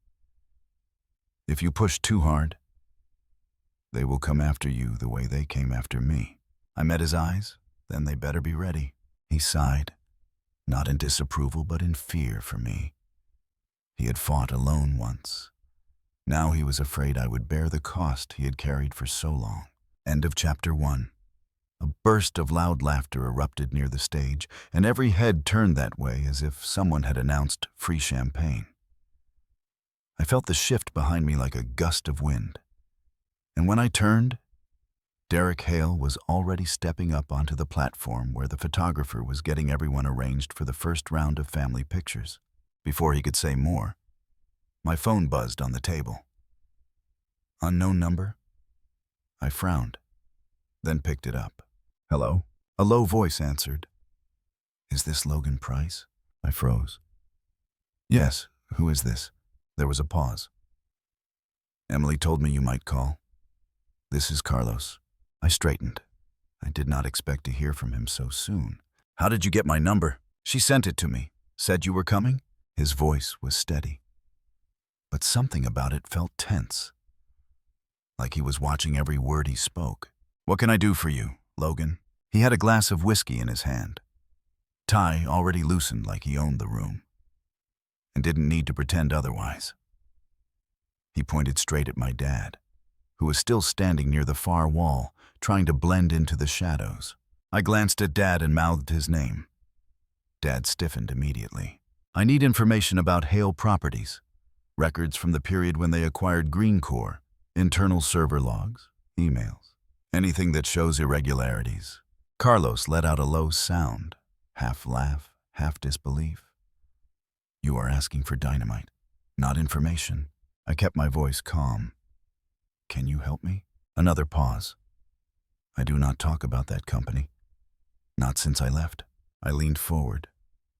If you push too hard, they will come after you the way they came after me. I met his eyes, then they better be ready. He sighed, not in disapproval but in fear for me. He had fought alone once. Now he was afraid I would bear the cost he had carried for so long. End of chapter 1. A burst of loud laughter erupted near the stage, and every head turned that way as if someone had announced free champagne. I felt the shift behind me like a gust of wind. And when I turned, Derek Hale was already stepping up onto the platform where the photographer was getting everyone arranged for the first round of family pictures. Before he could say more, My phone buzzed on the table. Unknown number? I frowned, then picked it up. Hello? A low voice answered. Is this Logan Price? I froze. Yes, who is this? There was a pause. Emily told me you might call. This is Carlos. I straightened. I did not expect to hear from him so soon. How did you get my number? She sent it to me. Said you were coming? His voice was steady. But something about it felt tense. Like he was watching every word he spoke. What can I do for you, Logan? He had a glass of whiskey in his hand. Tie already loosened like he owned the room. And didn't need to pretend otherwise. He pointed straight at my dad, who was still standing near the far wall, trying to blend into the shadows. I glanced at Dad and mouthed his name. Dad stiffened immediately. I need information about Hale Properties. Records from the period when they acquired Green Core, internal server logs, emails, anything that shows irregularities. Carlos let out a low sound, half laugh, half disbelief. You are asking for dynamite, not information. I kept my voice calm. Can you help me? Another pause. I do not talk about that company. Not since I left. I leaned forward,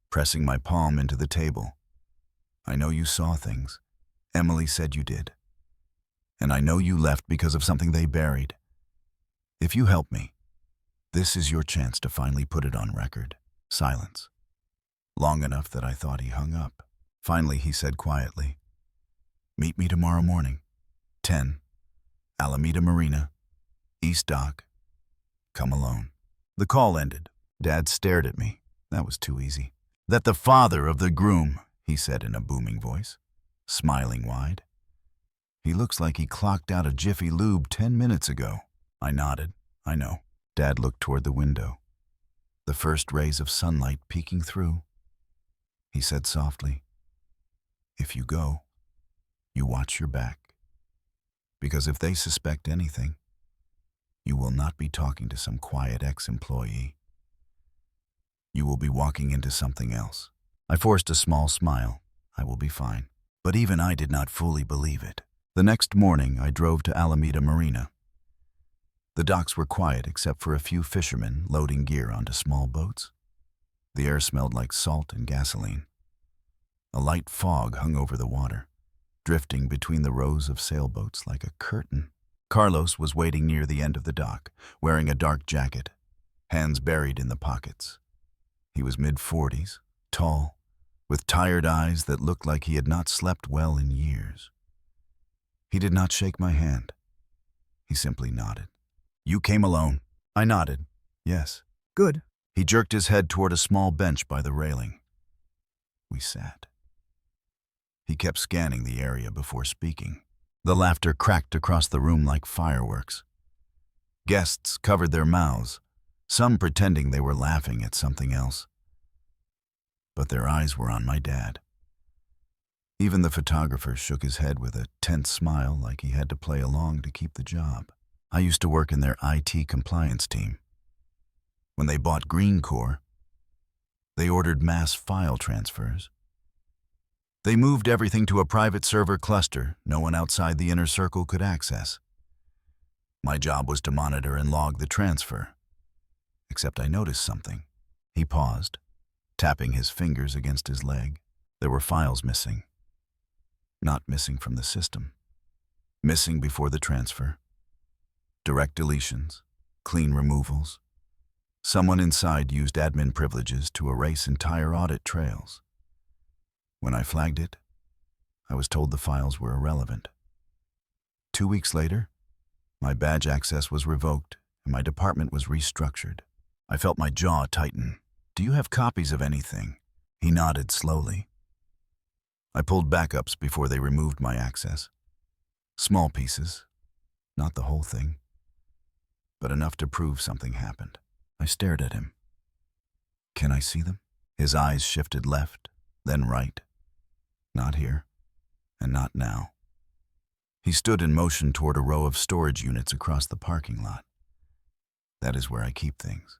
pressing my palm into the table. I know you saw things. Emily said you did. And I know you left because of something they buried. If you help me, this is your chance to finally put it on record. Silence. Long enough that I thought he hung up. Finally, he said quietly, Meet me tomorrow morning, 10, Alameda Marina, East Dock. Come alone. The call ended. Dad stared at me. That was too easy. That the father of the groom, he said in a booming voice, smiling wide. He looks like he clocked out a Jiffy Lube 10 minutes ago. I nodded. I know. Dad looked toward the window. The first rays of sunlight peeking through. He said softly, If you go, you watch your back. Because if they suspect anything, you will not be talking to some quiet ex-employee. You will be walking into something else. I forced a small smile. I will be fine. But even I did not fully believe it. The next morning, I drove to Alameda Marina. The docks were quiet except for a few fishermen loading gear onto small boats. The air smelled like salt and gasoline. A light fog hung over the water, drifting between the rows of sailboats like a curtain. Carlos was waiting near the end of the dock, wearing a dark jacket, hands buried in the pockets. He was mid-40s, tall, with tired eyes that looked like he had not slept well in years. He did not shake my hand. He simply nodded. You came alone. I nodded. Yes. Good. He jerked his head toward a small bench by the railing. We sat. He kept scanning the area before speaking. The laughter cracked across the room like fireworks. Guests covered their mouths, some pretending they were laughing at something else. But their eyes were on my dad. Even the photographer shook his head with a tense smile like he had to play along to keep the job. I used to work in their IT compliance team. When they bought Green Core, they ordered mass file transfers. They moved everything to a private server cluster no one outside the inner circle could access. My job was to monitor and log the transfer. Except I noticed something. He paused, tapping his fingers against his leg. There were files missing. Not missing from the system. Missing before the transfer. Direct deletions, clean removals. Someone inside used admin privileges to erase entire audit trails. When I flagged it, I was told the files were irrelevant. 2 weeks later, my badge access was revoked and my department was restructured. I felt my jaw tighten. Do you have copies of anything? He nodded slowly. I pulled backups before they removed my access. Small pieces, not the whole thing, but enough to prove something happened. I stared at him. Can I see them? His eyes shifted left, then right. Not here, and not now. He stood in motion toward a row of storage units across the parking lot. That is where I keep things.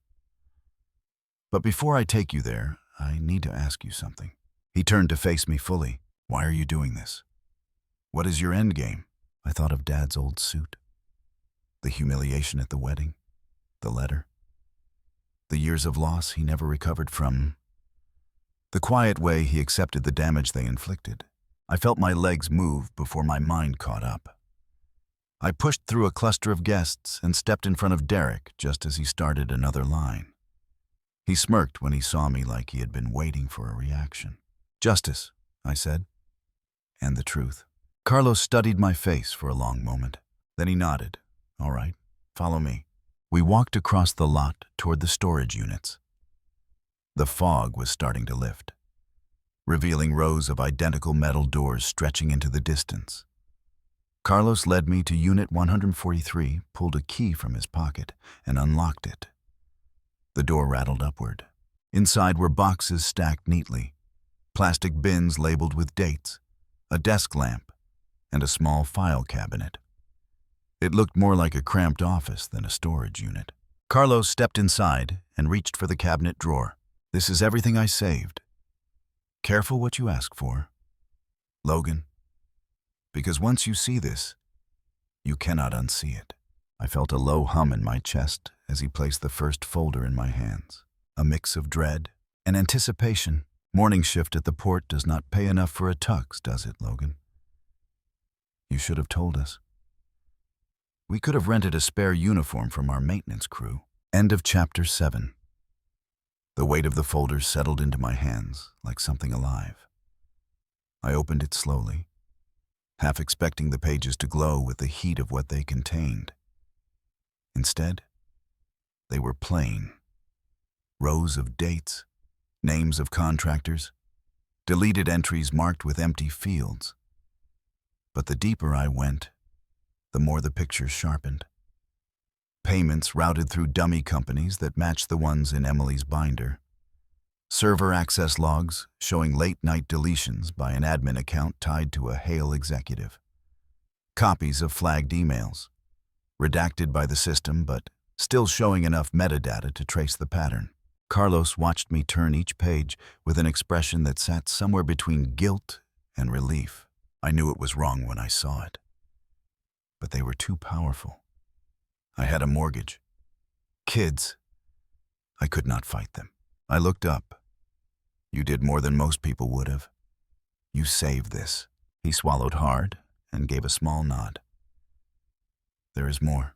But before I take you there, I need to ask you something. He turned to face me fully. Why are you doing this? What is your end game? I thought of Dad's old suit. The humiliation at the wedding. The letter. The years of loss he never recovered from. The quiet way he accepted the damage they inflicted. I felt my legs move before my mind caught up. I pushed through a cluster of guests and stepped in front of Derek just as he started another line. He smirked when he saw me like he had been waiting for a reaction. "Justice," I said, "and the truth." Carlos studied my face for a long moment. Then he nodded. "All right, follow me." We walked across the lot toward the storage units. The fog was starting to lift, revealing rows of identical metal doors stretching into the distance. Carlos led me to Unit 143, pulled a key from his pocket, and unlocked it. The door rattled upward. Inside were boxes stacked neatly, plastic bins labeled with dates, a desk lamp, and a small file cabinet. It looked more like a cramped office than a storage unit. Carlos stepped inside and reached for the cabinet drawer. "This is everything I saved. Careful what you ask for, Logan, because once you see this, you cannot unsee it." I felt a low hum in my chest as he placed the first folder in my hands. A mix of dread and anticipation. Morning shift at the port does not pay enough for a tux, does it, Logan? You should have told us. We could have rented a spare uniform from our maintenance crew. End of Chapter 7. The weight of the folders settled into my hands like something alive. I opened it slowly, half expecting the pages to glow with the heat of what they contained. Instead, they were plain. Rows of dates, names of contractors, deleted entries marked with empty fields. But the deeper I went, the more the pictures sharpened. Payments routed through dummy companies that matched the ones in Emily's binder. Server access logs showing late-night deletions by an admin account tied to a Hale executive. Copies of flagged emails, redacted by the system but still showing enough metadata to trace the pattern. Carlos watched me turn each page with an expression that sat somewhere between guilt and relief. I knew it was wrong when I saw it, but they were too powerful. I had a mortgage. Kids. I could not fight them. I looked up. "You did more than most people would have. You saved this." He swallowed hard and gave a small nod. "There is more."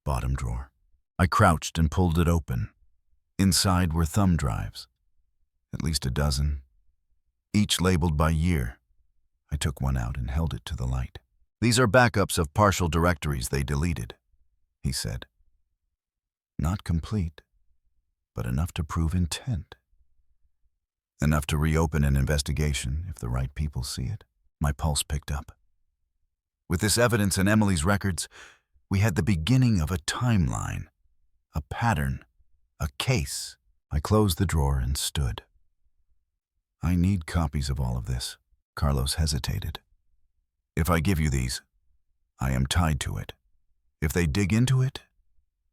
Bottom drawer. I crouched and pulled it open. Inside were thumb drives, at least a dozen, each labeled by year. I took one out and held it to the light. "These are backups of partial directories they deleted," he said. "Not complete, but enough to prove intent. Enough to reopen an investigation if the right people see it." My pulse picked up. With this evidence in Emily's records, we had the beginning of a timeline, a pattern, a case. I closed the drawer and stood. "I need copies of all of this." Carlos hesitated. "If I give you these, I am tied to it. If they dig into it,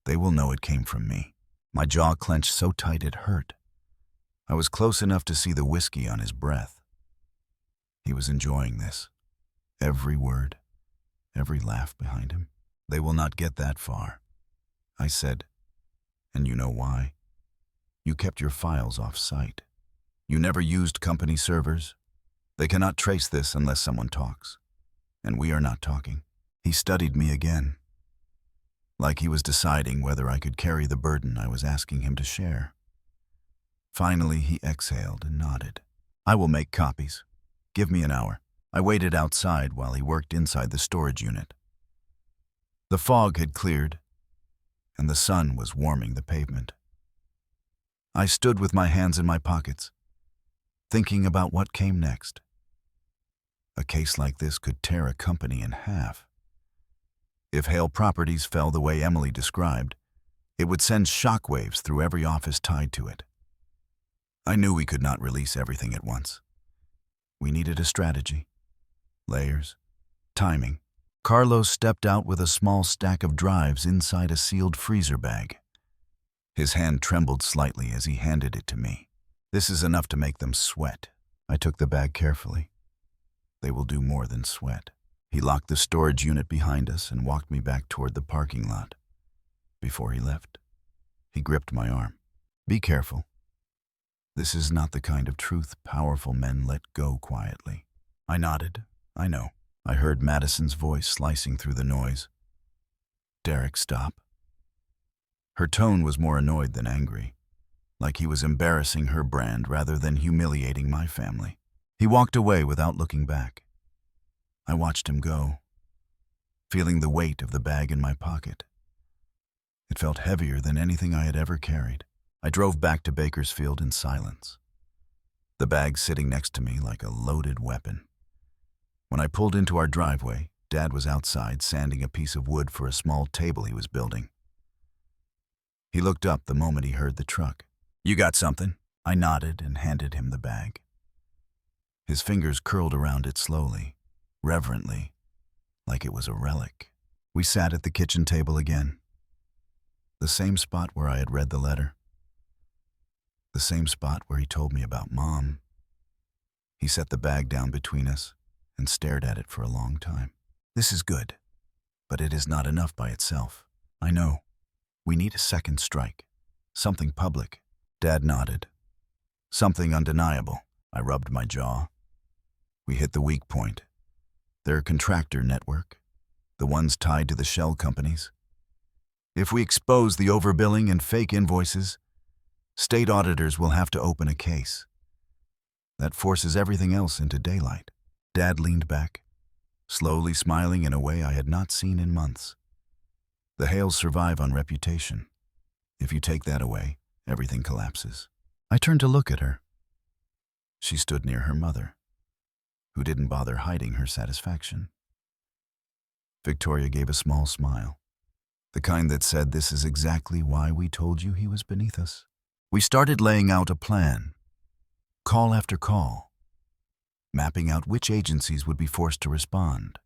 they will know it came from me." My jaw clenched so tight it hurt. I was close enough to see the whiskey on his breath. He was enjoying this. Every word, every laugh behind him. "They will not get that far," I said. "And you know why? You kept your files off-site. You never used company servers. They cannot trace this unless someone talks. And we are not talking." He studied me again, like he was deciding whether I could carry the burden I was asking him to share. Finally, he exhaled and nodded. "I will make copies. Give me an hour." I waited outside while he worked inside the storage unit. The fog had cleared, and the sun was warming the pavement. I stood with my hands in my pockets, thinking about what came next. A case like this could tear a company in half. If Hale Properties fell the way Emily described, it would send shockwaves through every office tied to it. I knew we could not release everything at once. We needed a strategy, layers, timing. Carlos stepped out with a small stack of drives inside a sealed freezer bag. His hand trembled slightly as he handed it to me. "This is enough to make them sweat." I took the bag carefully. They will do more than sweat. He locked the storage unit behind us and walked me back toward the parking lot. Before he left, he gripped my arm. Be careful. This is not the kind of truth powerful men let go quietly. I nodded. I know. I heard Madison's voice slicing through the noise. Derek, stop. Her tone was more annoyed than angry, like he was embarrassing her brand rather than humiliating my family. He walked away without looking back. I watched him go, feeling the weight of the bag in my pocket. It felt heavier than anything I had ever carried. I drove back to Bakersfield in silence, the bag sitting next to me like a loaded weapon. When I pulled into our driveway, Dad was outside sanding a piece of wood for a small table he was building. He looked up the moment he heard the truck. You got something? I nodded and handed him the bag. His fingers curled around it slowly, reverently, like it was a relic. We sat at the kitchen table again. The same spot where I had read the letter. The same spot where he told me about Mom. He set the bag down between us and stared at it for a long time. This is good, but it is not enough by itself. I know. We need a second strike. Something public. Dad nodded. Something undeniable. I rubbed my jaw. We hit the weak point. Their contractor network. The ones tied to the shell companies. If we expose the overbilling and fake invoices, state auditors will have to open a case. That forces everything else into daylight. Dad leaned back, slowly smiling in a way I had not seen in months. The Hales survive on reputation. If you take that away, everything collapses. I turned to look at her. She stood near her mother, who didn't bother hiding her satisfaction. Victoria gave a small smile, the kind that said, "This is exactly why we told you he was beneath us." We started laying out a plan, call after call, mapping out which agencies would be forced to respond,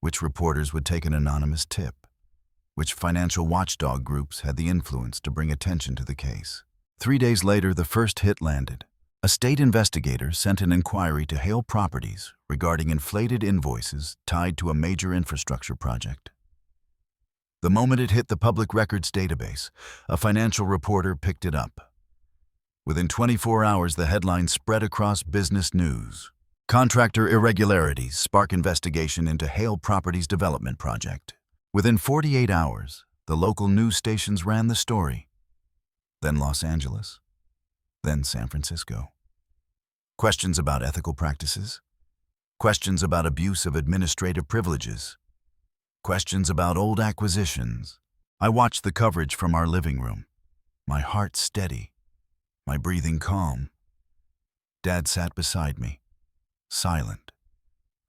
which reporters would take an anonymous tip, which financial watchdog groups had the influence to bring attention to the case. 3 days later, the first hit landed. A state investigator sent an inquiry to Hale Properties regarding inflated invoices tied to a major infrastructure project. The moment it hit the public records database, a financial reporter picked it up. Within 24 hours, the headline spread across business news. Contractor irregularities spark investigation into Hale Properties development project. Within 48 hours, the local news stations ran the story. Then Los Angeles, then San Francisco. Questions about ethical practices, questions about abuse of administrative privileges, questions about old acquisitions. I watched the coverage from our living room, my heart steady, my breathing calm. Dad sat beside me, silent,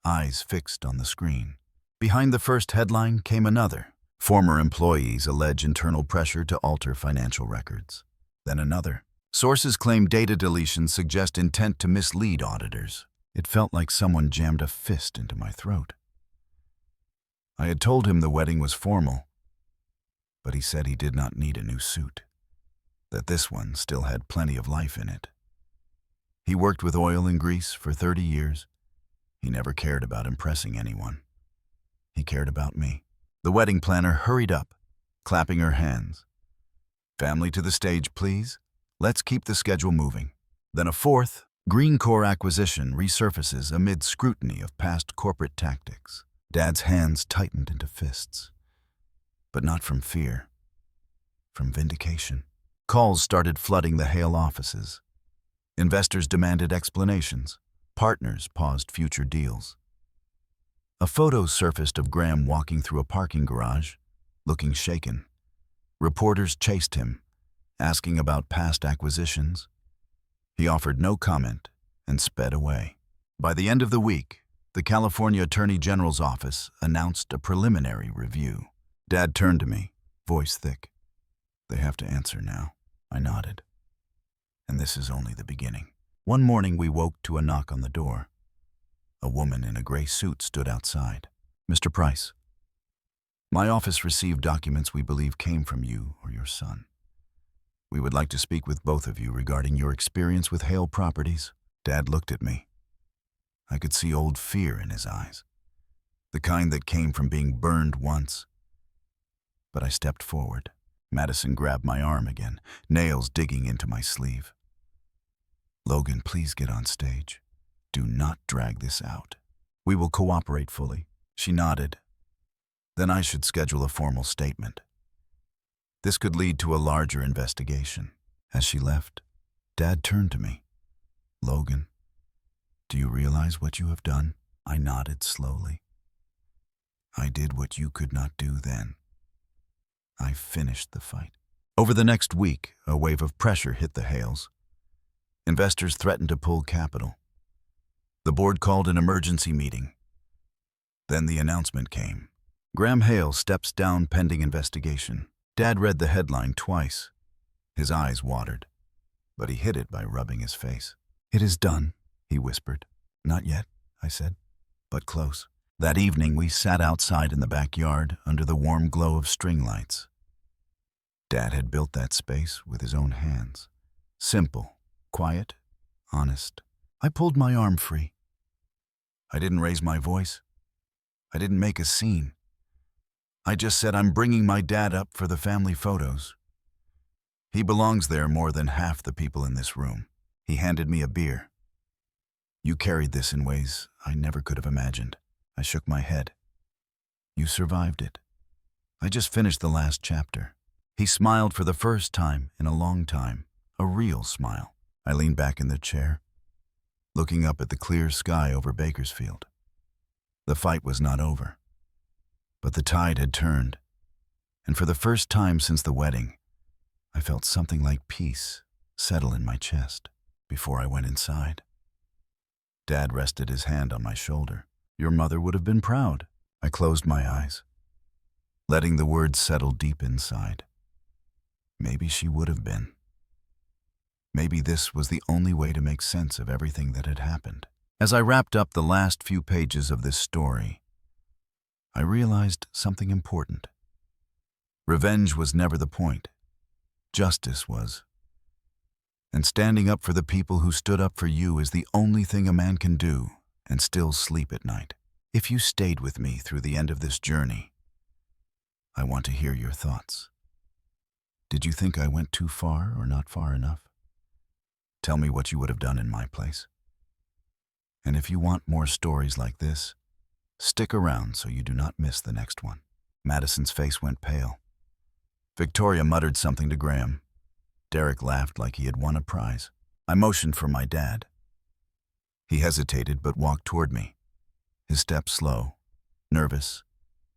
eyes fixed on the screen. Behind the first headline came another. Former employees allege internal pressure to alter financial records. Then another. Sources claim data deletions suggest intent to mislead auditors. It felt like someone jammed a fist into my throat. I had told him the wedding was formal, but he said he did not need a new suit, that this one still had plenty of life in it. He worked with oil and grease for 30 years. He never cared about impressing anyone. He cared about me. The wedding planner hurried up, clapping her hands. Family to the stage, please. Let's keep the schedule moving. Then a fourth, Green Core acquisition resurfaces amid scrutiny of past corporate tactics. Dad's hands tightened into fists. But not from fear, from vindication. Calls started flooding the Hale offices. Investors demanded explanations. Partners paused future deals. A photo surfaced of Graham walking through a parking garage, looking shaken. Reporters chased him, asking about past acquisitions. He offered no comment and sped away. By the end of the week, the California Attorney General's office announced a preliminary review. Dad turned to me, voice thick. They have to answer now. I nodded. And this is only the beginning. One morning we woke to a knock on the door. A woman in a gray suit stood outside. Mr. Price, my office received documents we believe came from you or your son. We would like to speak with both of you regarding your experience with Hale Properties. Dad looked at me. I could see old fear in his eyes, the kind that came from being burned once. But I stepped forward. Madison grabbed my arm again, nails digging into my sleeve. "Logan, please get on stage. Do not drag this out. We will cooperate fully." She nodded. "Then I should schedule a formal statement. This could lead to a larger investigation." As she left, Dad turned to me. "Logan, do you realize what you have done?" I nodded slowly. "I did what you could not do then. I finished the fight." Over the next week, a wave of pressure hit the Hales. Investors threatened to pull capital. The board called an emergency meeting. Then the announcement came. Graham Hale steps down pending investigation. Dad read the headline twice. His eyes watered, but he hid it by rubbing his face. "It is done," he whispered. "Not yet," I said, "but close." That evening, we sat outside in the backyard under the warm glow of string lights. Dad had built that space with his own hands. Simple, quiet, honest. I pulled my arm free. I didn't raise my voice. I didn't make a scene. I just said, "I'm bringing my dad up for the family photos. He belongs there more than half the people in this room." He handed me a beer. "You carried this in ways I never could have imagined." I shook my head. "You survived it. I just finished the last chapter." He smiled for the first time in a long time, a real smile. I leaned back in the chair, looking up at the clear sky over Bakersfield. The fight was not over, but the tide had turned, and for the first time since the wedding, I felt something like peace settle in my chest. Before I went inside, Dad rested his hand on my shoulder. "Your mother would have been proud." I closed my eyes, letting the words settle deep inside. Maybe she would have been. Maybe this was the only way to make sense of everything that had happened. As I wrapped up the last few pages of this story, I realized something important. Revenge was never the point. Justice was. And standing up for the people who stood up for you is the only thing a man can do and still sleep at night. If you stayed with me through the end of this journey, I want to hear your thoughts. Did you think I went too far or not far enough? Tell me what you would have done in my place. And if you want more stories like this, stick around so you do not miss the next one. Madison's face went pale. Victoria muttered something to Graham. Derek laughed like he had won a prize. I motioned for my dad. He hesitated but walked toward me, his step slow, nervous,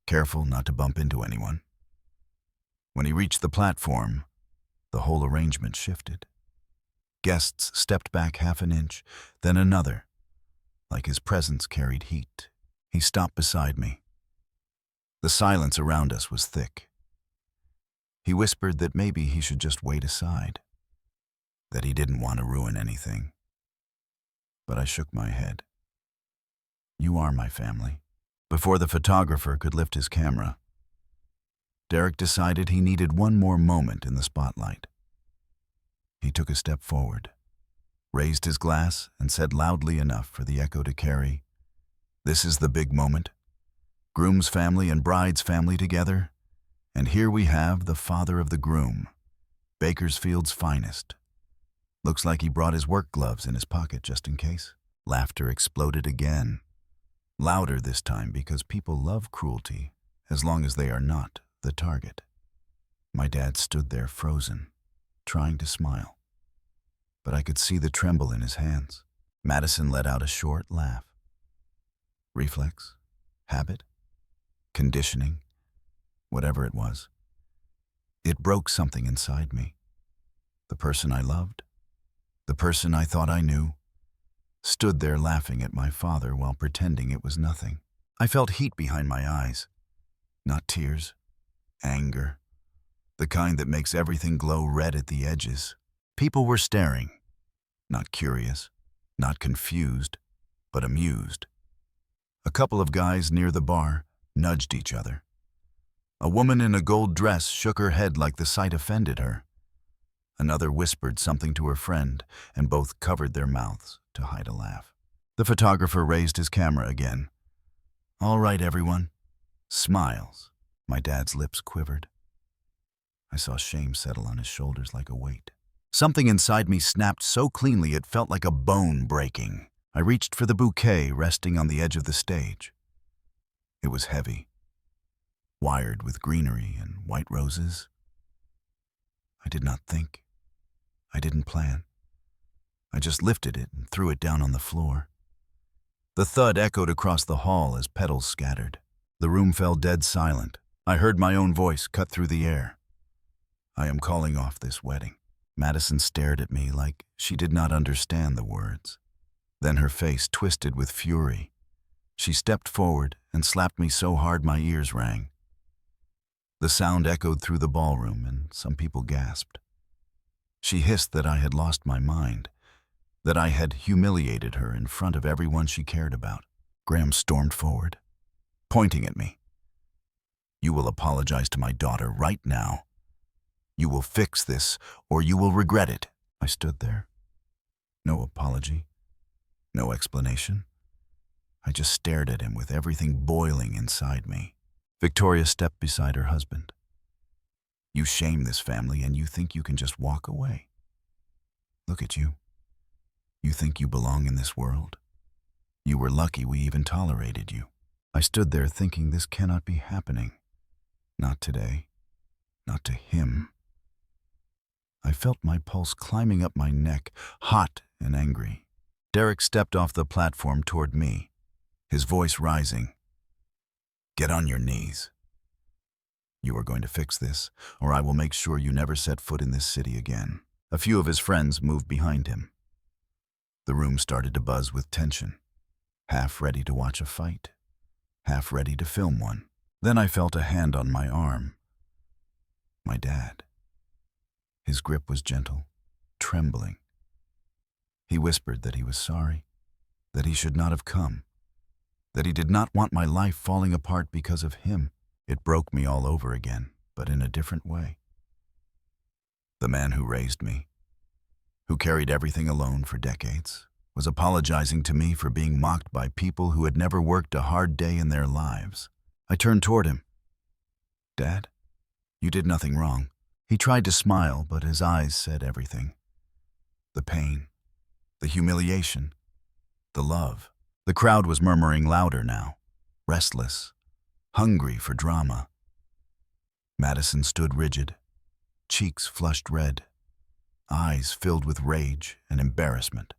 careful not to bump into anyone. When he reached the platform, the whole arrangement shifted. Guests stepped back half an inch, then another, like his presence carried heat. He stopped beside me. The silence around us was thick. He whispered that maybe he should just wait aside, that he didn't want to ruin anything. But I shook my head. "You are my family." Before the photographer could lift his camera, Derek decided he needed one more moment in the spotlight. He took a step forward, raised his glass, and said loudly enough for the echo to carry, "This is the big moment. Groom's family and bride's family together, and here we have the father of the groom, Bakersfield's finest. Looks like he brought his work gloves in his pocket just in case." Laughter exploded again, louder this time because people love cruelty as long as they are not the target. My dad stood there frozen, trying to smile, but I could see the tremble in his hands. Madison let out a short laugh. Reflex, habit, conditioning, whatever it was. It broke something inside me. The person I loved, the person I thought I knew, stood there laughing at my father while pretending it was nothing. I felt heat behind my eyes, not tears, anger, the kind that makes everything glow red at the edges. People were staring, not curious, not confused, but amused. A couple of guys near the bar nudged each other. A woman in a gold dress shook her head like the sight offended her. Another whispered something to her friend, and both covered their mouths to hide a laugh. The photographer raised his camera again. "All right, everyone." Smiles. My dad's lips quivered. I saw shame settle on his shoulders like a weight. Something inside me snapped so cleanly it felt like a bone breaking. I reached for the bouquet resting on the edge of the stage. It was heavy, wired with greenery and white roses. I did not think. I didn't plan. I just lifted it and threw it down on the floor. The thud echoed across the hall as petals scattered. The room fell dead silent. I heard my own voice cut through the air. "I am calling off this wedding." Madison stared at me like she did not understand the words. Then her face twisted with fury. She stepped forward and slapped me so hard my ears rang. The sound echoed through the ballroom and some people gasped. She hissed that I had lost my mind, that I had humiliated her in front of everyone she cared about. Graham stormed forward, pointing at me. "You will apologize to my daughter right now. You will fix this, or you will regret it." I stood there. No apology, no explanation. I just stared at him with everything boiling inside me. Victoria stepped beside her husband. "You shame this family and you think you can just walk away. Look at you. You think you belong in this world? You were lucky we even tolerated you." I stood there thinking this cannot be happening. Not today. Not to him. I felt my pulse climbing up my neck, hot and angry. Derek stepped off the platform toward me, his voice rising. "Get on your knees. You are going to fix this, or I will make sure you never set foot in this city again." A few of his friends moved behind him. The room started to buzz with tension, half ready to watch a fight, half ready to film one. Then I felt a hand on my arm. My dad. His grip was gentle, trembling. He whispered that he was sorry, that he should not have come, that he did not want my life falling apart because of him. It broke me all over again, but in a different way. The man who raised me, who carried everything alone for decades, was apologizing to me for being mocked by people who had never worked a hard day in their lives. I turned toward him. "Dad, you did nothing wrong." He tried to smile, but his eyes said everything. The pain, the humiliation, the love. The crowd was murmuring louder now, restless, hungry for drama. Madison stood rigid, cheeks flushed red, eyes filled with rage and embarrassment.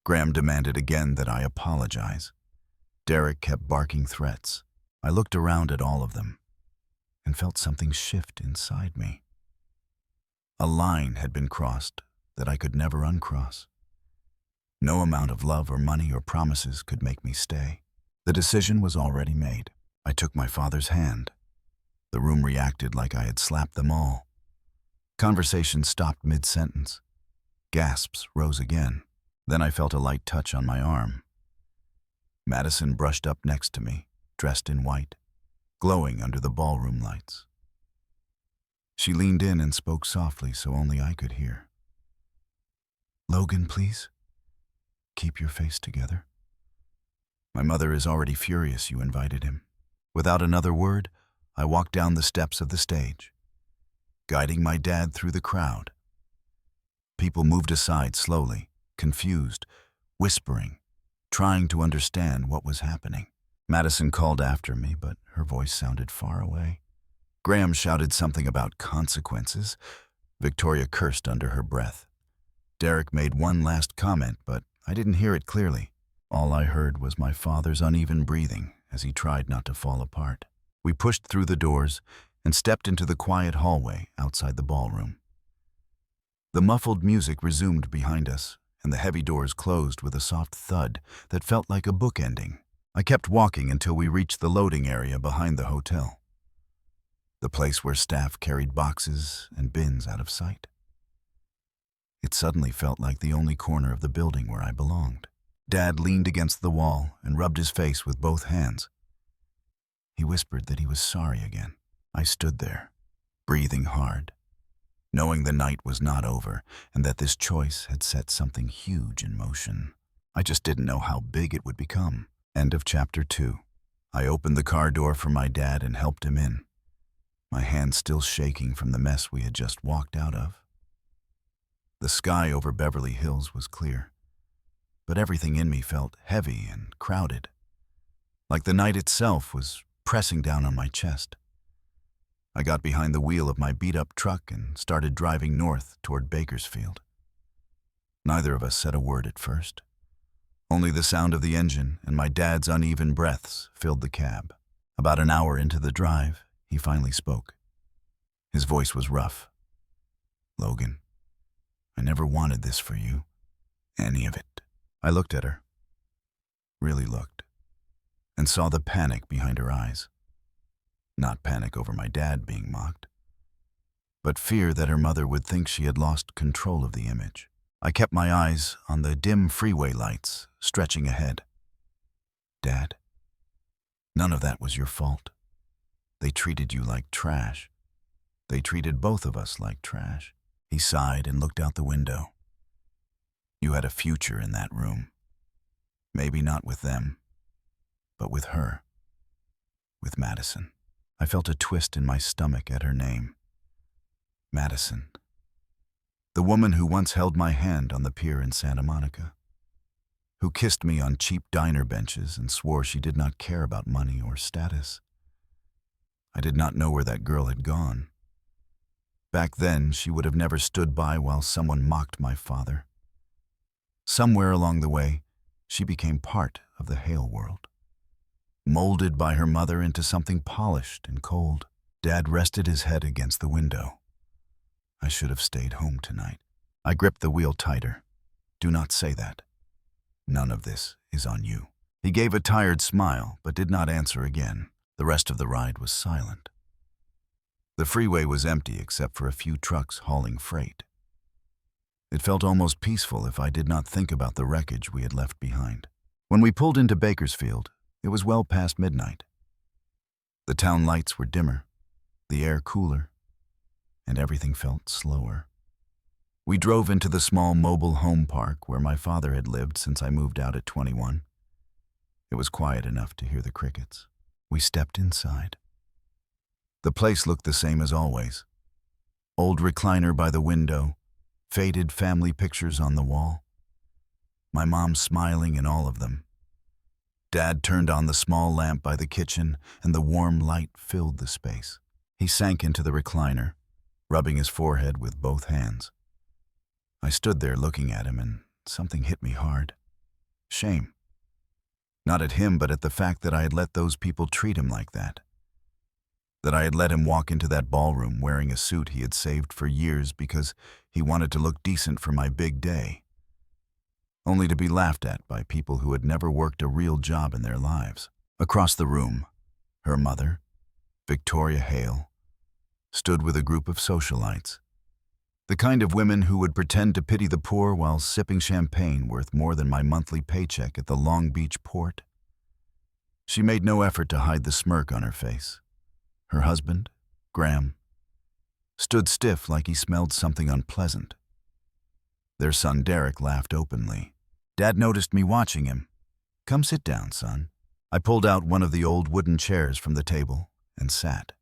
Graham demanded again that I apologize. Derek kept barking threats. I looked around at all of them and felt something shift inside me. A line had been crossed that I could never uncross. No amount of love or money or promises could make me stay. The decision was already made. I took my father's hand. The room reacted like I had slapped them all. Conversation stopped mid-sentence. Gasps rose again. Then I felt a light touch on my arm. Madison brushed up next to me, dressed in white, glowing under the ballroom lights. She leaned in and spoke softly so only I could hear. "Logan, please. Keep your face together. My mother is already furious you invited him." Without another word, I walked down the steps of the stage, guiding my dad through the crowd. People moved aside slowly, confused, whispering, trying to understand what was happening. Madison called after me, but her voice sounded far away. Graham shouted something about consequences. Victoria cursed under her breath. Derek made one last comment, but I didn't hear it clearly. All I heard was my father's uneven breathing as he tried not to fall apart. We pushed through the doors and stepped into the quiet hallway outside the ballroom. The muffled music resumed behind us, and the heavy doors closed with a soft thud that felt like a book ending. I kept walking until we reached the loading area behind the hotel, the place where staff carried boxes and bins out of sight. It suddenly felt like the only corner of the building where I belonged. Dad leaned against the wall and rubbed his face with both hands. He whispered that he was sorry again. I stood there, breathing hard, knowing the night was not over and that this choice had set something huge in motion. I just didn't know how big it would become. End of chapter 2. I opened the car door for my dad and helped him in, my hands still shaking from the mess we had just walked out of. The sky over Beverly Hills was clear, but everything in me felt heavy and crowded, like the night itself was pressing down on my chest. I got behind the wheel of my beat-up truck and started driving north toward Bakersfield. Neither of us said a word at first. Only the sound of the engine and my dad's uneven breaths filled the cab. About an hour into the drive, he finally spoke. His voice was rough. "Logan, I never wanted this for you. Any of it." I looked at her, really looked, and saw the panic behind her eyes. Not panic over my dad being mocked, but fear that her mother would think she had lost control of the image. I kept my eyes on the dim freeway lights stretching ahead. "Dad, none of that was your fault. They treated you like trash. They treated both of us like trash." He sighed and looked out the window. "You had a future in that room. Maybe not with them, but with her. With Madison." I felt a twist in my stomach at her name. Madison. The woman who once held my hand on the pier in Santa Monica. Who kissed me on cheap diner benches and swore she did not care about money or status. I did not know where that girl had gone. Back then, she would have never stood by while someone mocked my father. Somewhere along the way, she became part of the Hale world. Molded by her mother into something polished and cold. Dad rested his head against the window. I should have stayed home tonight. I gripped the wheel tighter. "Do not say that. None of this is on you." He gave a tired smile, but did not answer again. The rest of the ride was silent. The freeway was empty except for a few trucks hauling freight. It felt almost peaceful if I did not think about the wreckage we had left behind. When we pulled into Bakersfield, it was well past midnight. The town lights were dimmer, the air cooler, and everything felt slower. We drove into the small mobile home park where my father had lived since I moved out at 21. It was quiet enough to hear the crickets. We stepped inside. The place looked the same as always. Old recliner by the window, faded family pictures on the wall. My mom smiling in all of them. Dad turned on the small lamp by the kitchen, and the warm light filled the space. He sank into the recliner, rubbing his forehead with both hands. I stood there looking at him, and something hit me hard. Shame. Not at him, but at the fact that I had let those people treat him like that. That I had let him walk into that ballroom wearing a suit he had saved for years because he wanted to look decent for my big day. Only to be laughed at by people who had never worked a real job in their lives. Across the room, her mother, Victoria Hale, stood with a group of socialites. The kind of women who would pretend to pity the poor while sipping champagne worth more than my monthly paycheck at the Long Beach port. She made no effort to hide the smirk on her face. Her husband, Graham, stood stiff like he smelled something unpleasant. Their son Derek laughed openly. Dad noticed me watching him. "Come sit down, son." I pulled out one of the old wooden chairs from the table and sat.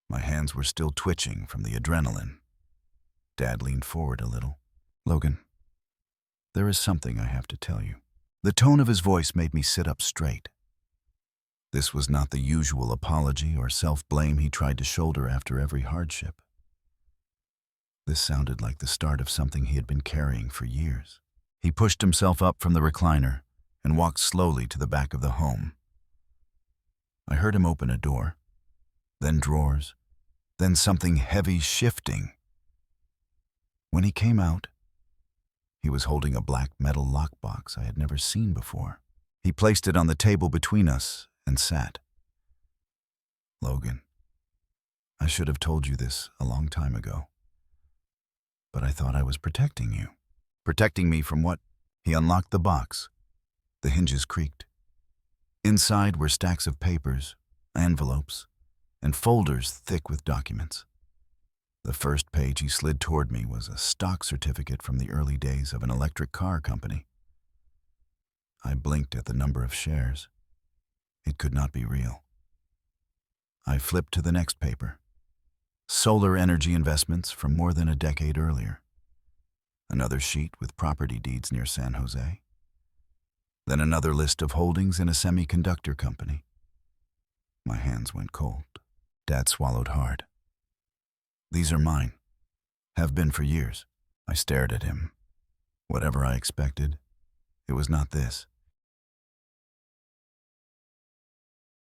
My hands were still twitching from the adrenaline. Dad leaned forward a little. "Logan, there is something I have to tell you." The tone of his voice made me sit up straight. This was not the usual apology or self-blame he tried to shoulder after every hardship. This sounded like the start of something he had been carrying for years. He pushed himself up from the recliner and walked slowly to the back of the home. I heard him open a door, then drawers, then something heavy shifting. When he came out, he was holding a black metal lockbox I had never seen before. He placed it on the table between us and sat. "Logan, I should have told you this a long time ago, but I thought I was protecting you." "Protecting me from what?" He unlocked the box. The hinges creaked. Inside were stacks of papers, envelopes, and folders thick with documents. The first page he slid toward me was a stock certificate from the early days of an electric car company. I blinked at the number of shares. It could not be real. I flipped to the next paper. Solar energy investments from more than a decade earlier. Another sheet with property deeds near San Jose. Then another list of holdings in a semiconductor company. My hands went cold. Dad swallowed hard. These are mine. Have been for years. I stared at him. Whatever I expected, it was not this.